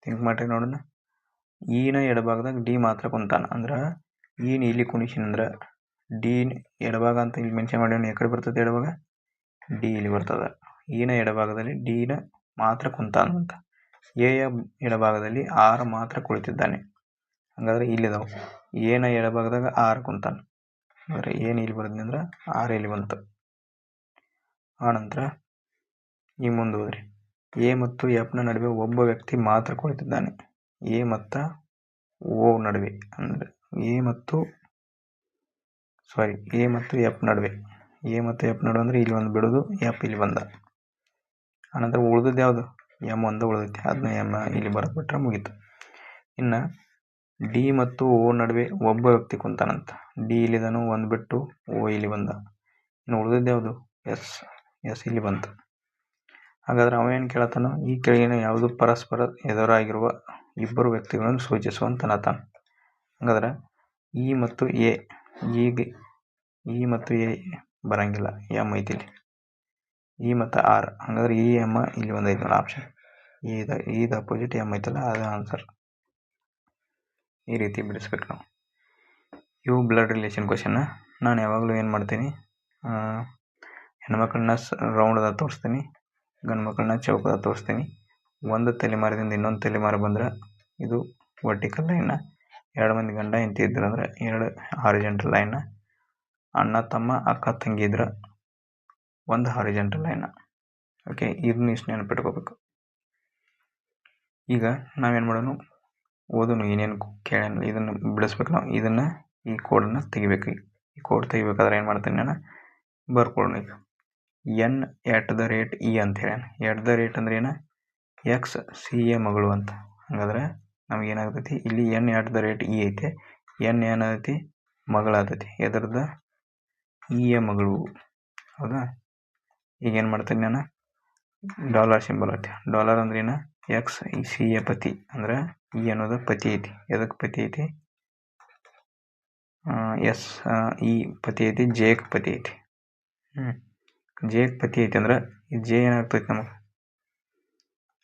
ಥಿಂಕ್ ಮಾಡ್ರಿ ನೋಡೋಣ. ಈನ ಎಡಭಾಗದಾಗ ಡಿ ಮಾತ್ರ ಕುಂತಾನ ಅಂದ್ರೆ ಈನ ಇಲ್ಲಿ ಕುಣಿಸಿನಂದ್ರೆ ಡಿ ಎಡಭಾಗ ಅಂತ ಇಲ್ಲಿ ಮೆನ್ಷನ್ ಮಾಡಿ ಎಕಡೆ ಬರ್ತದೆ ಎಡಭಾಗ? ಡಿ ಇಲ್ಲಿ ಬರ್ತದೆ. ಈನ ಎಡಭಾಗದಲ್ಲಿ ಡಿನ ಮಾತ್ರ ಕುಂತಾನ ಅಂತ. ಎಯ ಎಡಭಾಗದಲ್ಲಿ ಆರ್ ಮಾತ್ರ ಕುಳಿತಿದ್ದಾನೆ. ಹಾಗಾದ್ರೆ ಇಲ್ಲಿದಾವೆ. ಏನ ಎಡಭಾಗದಾಗ ಆರ್ ಕುಂತಾನ ಅಂದರೆ ಏನು ಇಲ್ಲಿ ಬರ್ತದೆ ಅಂದ್ರೆ ಆರ್ ಇಲ್ಲಿ ಬಂತು. ಆನಂತರ ಈ ಮುಂದೆ ಹೋದ್ರಿ. ಎ ಮತ್ತು ಎಫ್ನ ನಡುವೆ ಒಬ್ಬ ವ್ಯಕ್ತಿ ಮಾತ್ರ ಕುಳಿತಿದ್ದಾನೆ. ಎ ಮತ್ತು ಓ ನಡುವೆ ಅಂದರೆ ಎ ಮತ್ತು ಎಫ್ ನಡುವೆ. ಎ ಮತ್ತು ಎಫ್ ನಡುವೆ ಅಂದರೆ ಇಲ್ಲಿ ಒಂದು ಬಿಡೋದು, ಎಫ್ ಇಲ್ಲಿ ಬಂದ. ಆನಂತರ ಉಳಿದದ್ದು ಯಾವುದು? ಎಮ್ ಒಂದು ಉಳಿದೈತಿ, ಅದನ್ನ ಎಮ್ ಇಲ್ಲಿ ಬರೆದ್ಬಿಟ್ರೆ ಮುಗೀತು. ಇನ್ನು ಡಿ ಮತ್ತು ಓ ನಡುವೆ ಒಬ್ಬ ವ್ಯಕ್ತಿ ಕುಂತಾನಂತ. ಡಿ ಇಲ್ಲಿದನು, ಒಂದು ಬಿಟ್ಟು ಓ ಇಲ್ಲಿ ಬಂದ. ಇನ್ನು ಉಳಿದದ್ದು ಯಾವುದು? ಎಸ್ ಇಲ್ಲಿ ಬಂತು. ಹಾಗಾದ್ರೆ ಅವೇನು ಕೇಳತ್ತಾನೋ, ಈ ಕೆಳಗಿನ ಯಾವುದು ಪರಸ್ಪರ ಎದುರಾಗಿರುವ ಇಬ್ಬರು ವ್ಯಕ್ತಿಗಳನ್ನು ಸೂಚಿಸುವಂತನತಾನ. ಹಾಗಾದ್ರೆ ಇ ಮತ್ತು ಎ, ಈಗ ಇ ಮತ್ತು ಎ ಬರಂಗಿಲ್ಲ, ಎಮ್ ಐತಿ ಇಲ್ಲಿ. ಇ ಮತ್ತು ಆರ್, ಹಾಗಾದ್ರೆ ಇ ಎಮ್ ಇಲ್ಲಿ ಒಂದು ಐತಿ ನೋಡಿ ಆಪ್ಷನ್. ಈದ ಅಪೋಸಿಟ್ ಎಮ್ ಐತಲ್ಲ, ಅದು ಆನ್ಸರ್. ಈ ರೀತಿ ಬಿಡಿಸ್ಬೇಕು ನಾವು. ಇವು ಬ್ಲಡ್ ರಿಲೇಷನ್ ಕ್ವಶನ್ನ. ನಾನು ಯಾವಾಗಲೂ ಏನು ಮಾಡ್ತೀನಿ, ಹೆಣ್ಮಕ್ಳನ್ನ ರೌಂಡ್ದಾಗ ತೋರಿಸ್ತೀನಿ, ಗಂಡು ಮಕ್ಕಳನ್ನ ಚೌಕದಾಗ ತೋರಿಸ್ತೀನಿ. ಒಂದು ತಲೆಮಾರದಿಂದ ಇನ್ನೊಂದು ತಲೆಮಾರು ಬಂದ್ರೆ ಇದು ವರ್ಟಿಕಲ್ ಲೈನ್ನ, 2 ಮಂದಿ ಗಂಡ ಹೆಂಡತಿ ಇದ್ರು ಅಂದ್ರೆ 2 ಹಾರಿಜಾಂಟಲ್ ಲೈನ್ನ, ಅಣ್ಣ ತಮ್ಮ ಅಕ್ಕ ತಂಗಿ ಇದ್ರೆ 1 ಹಾರಿಜಾಂಟಲ್ ಲೈನ್ನ. ಓಕೆ, ಇದನ್ನ ಇಷ್ಟು ನೆನಪಿಟ್ಕೋಬೇಕು. ಈಗ ನಾವೇನು ಮಾಡೋಣ, ಓದೋನು ಏನೇನು ಕೇಳೋಣ ಇದನ್ನು ಬಿಡಿಸ್ಬೇಕು ನಾವು. ಇದನ್ನು ಈ ಕೋಡನ್ನು ತೆಗಿಬೇಕು. ಈ ಕೋಡ್ ತೆಗಿಬೇಕಾದ್ರೆ ಏನು ಮಾಡ್ತೀನಿ ನಾನು, ಬರ್ಕೊಳ್ಳೋಣ. ಈಗ n@e ಅಂತ ಹೇಳಿ, @ ಅಂದ್ರೆ ಏನು? ಎಕ್ಸ್ ಸಿ ಎ ಮಗಳು ಅಂತ. ಹಾಗಾದ್ರೆ ನಮಗೇನಾಗ್ತೈತಿ, ಇಲ್ಲಿ n@e ಐತೆ, n ಏನಾಗೈತಿ? ಮಗಳಾಗ್ತೈತಿ. ಎದ್ರದ್ದು? ಇ ಮಗಳು. ಹೌದಾ? ಈಗ ಏನು ಮಾಡ್ತೀನಿ ನಾನು, ಡಾಲರ್ ಸಿಂಬಲ್ ಐತಿ. ಡಾಲರ್ ಅಂದ್ರೆ ಏನು? ಎಕ್ಸ್ ಸಿ ಎ ಪತಿ ಅಂದ್ರೆ ಇ ಅನ್ನೋದು ಪತಿ ಐತಿ. ಎದಕ್ಕೆ ಪತಿ ಐತಿ? ಎಸ್ ಇ ಪತಿ ಐತಿ, ಜೆಕ್ ಪತಿ ಐತಿ. ಜೆಕ್ ಪತಿ ಐತಿ ಅಂದ್ರೆ ಈ ಜೆ ಏನಾಗ್ತೈತಿ ನಮಗೆ?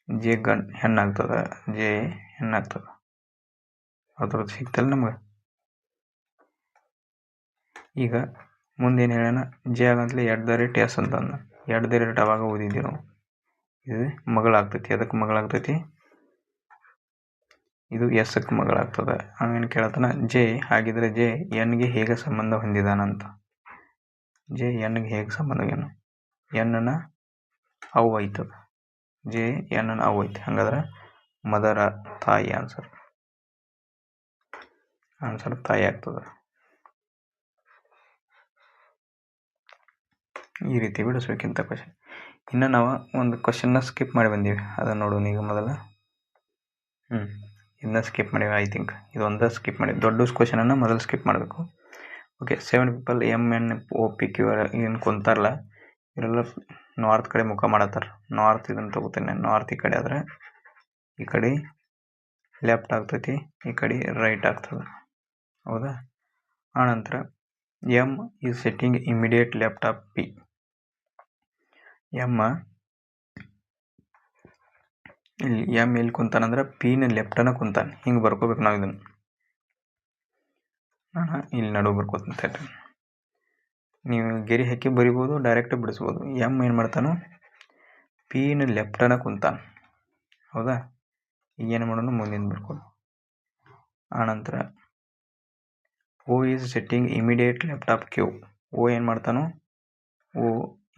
ಜೆ ಹೆಣ್ಣಾಗ್ತದ, ಜೆ ಹೆಣ್ಣಾಗ್ತದ. ಅದ್ರದ್ದು ಸಿಗ್ತಲ್ಲ ನಮ್ಗೆ. ಈಗ ಮುಂದೇನು ಹೇಳೋಣ, ಜೆ ಆಗಂತಲೇ @ ಅಂತ ಅಂದ. @ ಅವಾಗ ಓದಿದ್ದೀವಿ ನಾವು. ಇದು ಮಗಳಾಗ್ತೈತಿ. ಅದಕ್ಕೆ ಮಗಳಾಗ್ತೈತಿ? ಇದು ಎಸ್ಕ್ಕೆ ಮಗಳಾಗ್ತದೆ. ಆಮೇಲೆ ಕೇಳ್ತಾನೆ ಜೆ, ಹಾಗಿದ್ರೆ ಜೆ ಎನ್ಗೆ ಹೇಗೆ ಸಂಬಂಧ ಹೊಂದಿದಾನಂತ. ಜೆ ಎನ್ಗೆ ಹೇಗೆ ಸಂಬಂಧ? ಎನ್ನ ಅವು ಐತದ. ಜೆ ಎನ್ನ ಅವು ಐತಿ. ಹಂಗಾದ್ರೆ ಮದರ, ತಾಯಿ ಆನ್ಸರ್ ತಾಯಿ ಆಗ್ತದೆ. ಈ ರೀತಿ ಬಿಡಿಸ್ಬೇಕಿಂತ ಕ್ವಶನ್. ಇನ್ನು ನಾವು ಒಂದು ಕ್ವಶನ್ನ ಸ್ಕಿಪ್ ಮಾಡಿ ಬಂದೀವಿ, ಅದನ್ನು ನೋಡೋಣ ಈಗ ಮೊದಲ. ಇದನ್ನ ಸ್ಕಿಪ್ ಮಾಡಿವಿ ಐ ಥಿಂಕ್. ಇದು ಒಂದೇ ಸ್ಕಿಪ್ ಮಾಡಿ, ದೊಡ್ಡ ಕ್ವಶನನ್ನು ಮೊದಲು ಸ್ಕಿಪ್ ಮಾಡಬೇಕು. ಓಕೆ, 7 people MNOPQ ಏನು ಕುಂತಾರಲ್ಲ, ಇವರೆಲ್ಲ ನಾರ್ತ್ ಕಡೆ ಮುಖ ಮಾಡತ್ತಾರ. ನಾರ್ತ್ ಇದನ್ನು ತಗೋತೇನೆ. ನಾರ್ತ್ ಈ ಕಡೆ ಆದರೆ ಈ ಕಡೆ ಲೆಫ್ಟ್ ಆಗ್ತೈತಿ, ಈ ಕಡೆ ರೈಟ್ ಆಗ್ತದೆ. ಹೌದಾ? ಆನಂತರ M is sitting immediate left of P. M ಎಲ್ಲಿ ಕುಂತಾನಂದ್ರೆ ಪಿನ ಲೆಫ್ಟನ ಕುಂತಾನೆ. ಹಿಂಗೆ ಬರ್ಕೋಬೇಕು ನಾವು ಇದನ್ನು. ನಾನು ಇಲ್ಲಿ ನಡುವೆ ಬರ್ಕೋತೀನಿ. ನೀವು ಗೆರೆ ಹಾಕಿ ಬರಿಬೋದು, ಡೈರೆಕ್ಟ್ ಬಿಡಿಸ್ಬೋದು. ಎಮ್ ಏನು ಮಾಡ್ತಾನೋ ಪಿನ ಲೆಫ್ಟನ ಕುಂತಾನ. ಹೌದಾ? ಈಗೇನು ಮಾಡೋಣ, ಮುಂದಿನ ಬರ್ಕೊಂಡು. ಆನಂತರ O is sitting immediate left of Q. O ಏನು ಮಾಡ್ತಾನೋ, ಓ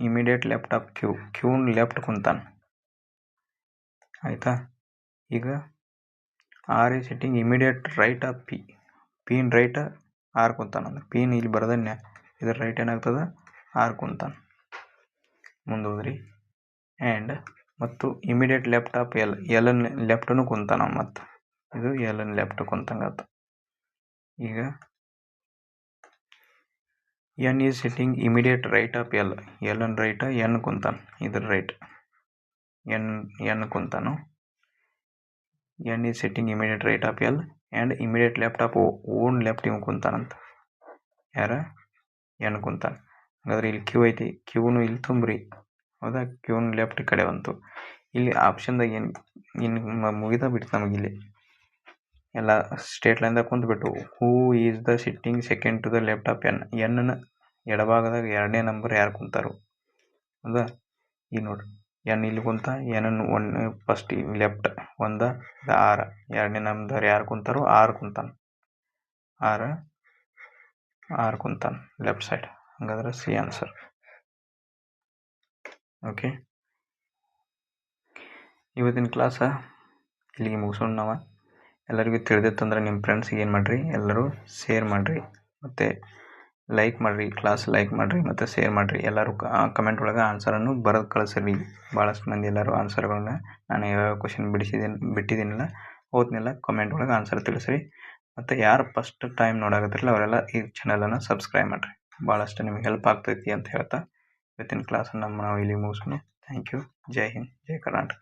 ಇಮಿಡಿಯೇಟ್ ಲೆಫ್ಟ್ ಆಫ್ ಕ್ಯೂನ್ ಲೆಫ್ಟ್ ಕುಂತಾನ. ಆಯಿತಾ? ಈಗ R is sitting immediate right of P. ಪಿನ್ ರೈಟ್ ಆರ್ ಕುಂತಾನ. ಅಂದ್ರೆ ಪಿನ್ ಇಲ್ಲಿ ಬರೋದನ್ನೇ ಇದ್ರ ರೈಟ್ ಏನಾಗ್ತದೆ? ಆರ್ ಕುಂತಾನ. ಮುಂದೆ ಹೋದ್ರಿ. ಆ್ಯಂಡ್ ಮತ್ತು ಇಮಿಡಿಯೇಟ್ ಲೆಫ್ಟ್ ಎಲ್ ಲೆಫ್ಟನು ಕುಂತಾನ ಮತ್ತು ಇದು ಎಲ್ ಲೆಫ್ಟ್ ಕುಂತಂಗಾತ. ಈಗ N is sitting immediate right of L. L right, N ಕುಂತಾನ ಇದ್ರ ರೈಟ್, ಎನ್ ಕುಂತಾನು. N is sitting immediate right of L and immediate left of ಓನ್ ಲೆಫ್ಟ್ ಇವ್ ಕುಂತಾನಂತ. ಯಾರ ಎನ್ ಕುಂತಾನ. ಹಾಗಾದ್ರೆ ಇಲ್ಲಿ ಕ್ಯೂ ಐತಿ, ಕ್ಯೂನು ಇಲ್ಲಿ ತುಂಬ್ರಿ. ಹೌದಾ, ಕ್ಯೂನ್ ಲೆಫ್ಟ್ ಕಡೆ ಬಂತು. ಇಲ್ಲಿ ಆಪ್ಷನ್ದಾಗ ಏನು ಮುಗಿದ ಬಿಟ್ಟು ನಮಗೆ ಇಲ್ಲಿ ಎಲ್ಲ ಸ್ಟೇಟ್ ಲೈನ್ದಾಗ ಕುಂತ್ಬಿಟ್ಟು who is the sitting second to the left of N. ಎನ್ನ ಎಡಭಾಗದಾಗ 2ನೇ ನಂಬರ್ ಯಾರು ಕುಂತಾರು. ಹೌದಾ, ಈಗ ನೋಡ್ರಿ ಎನ್ ಇಲ್ಲಿ ಕುಂತ, ಎನ್ ಫಸ್ಟ್ ಲೆಫ್ಟ್ 1 6, 2ನೇ ನಂಬರ್ ಯಾರು ಕುಂತಾರೋ 6 ಕುಂತಾನ, 6 ಕುಂತಾನ ಲೆಫ್ಟ್ ಸೈಡ್. ಹಂಗಾದ್ರೆ ಸಿ ಆನ್ಸರ್. ಓಕೆ, ಇವತ್ತಿನ ಕ್ಲಾಸ ಇಲ್ಲಿಗೆ ಮುಗಿಸೋಣ. ನಾವು ಎಲ್ಲರಿಗೂ ತಿಳಿದಿತ್ತಂದ್ರೆ ನಿಮ್ಮ ಫ್ರೆಂಡ್ಸಿಗೆ ಏನು ಮಾಡಿರಿ, ಎಲ್ಲರೂ ಶೇರ್ ಮಾಡಿರಿ ಮತ್ತು ಲೈಕ್ ಮಾಡಿರಿ, ಕ್ಲಾಸ್ ಲೈಕ್ ಮಾಡಿರಿ ಮತ್ತು ಶೇರ್ ಮಾಡಿರಿ. ಎಲ್ಲರೂ ಕಮೆಂಟ್ ಒಳಗೆ ಆನ್ಸರನ್ನು ಬರೆದು ಕಳಿಸ್ರಿ. ಭಾಳಷ್ಟು ಮಂದಿ ಎಲ್ಲರೂ ಆನ್ಸರ್ಗಳನ್ನ ನಾನು ಯಾವ್ಯಾವ ಕ್ವಶನ್ ಬಿಟ್ಟಿದ್ದೀನಿಲ್ಲ ಓದ್ನೆಲ್ಲ ಕಮೆಂಟ್ ಒಳಗೆ ಆನ್ಸರ್ ತಿಳಿಸ್ರಿ. ಮತ್ತು ಯಾರು ಫಸ್ಟ್ ಟೈಮ್ ನೋಡಾಕತ್ತಿರಲ್ಲ ಅವರೆಲ್ಲ ಈ ಚಾನಲನ್ನು ಸಬ್ಸ್ಕ್ರೈಬ್ ಮಾಡಿರಿ. ಭಾಳಷ್ಟು ನಿಮ್ಗೆ ಹೆಲ್ಪ್ ಆಗ್ತೈತಿ ಅಂತ ಹೇಳ್ತಾ ಇವತ್ತಿನ ಕ್ಲಾಸನ್ನು ನಾವು ಇಲ್ಲಿ ಮುಗಿಸೋಣ. Thank you. ಜೈ ಹಿಂದ್, ಜೈ ಕರ್ನಾಟಕ.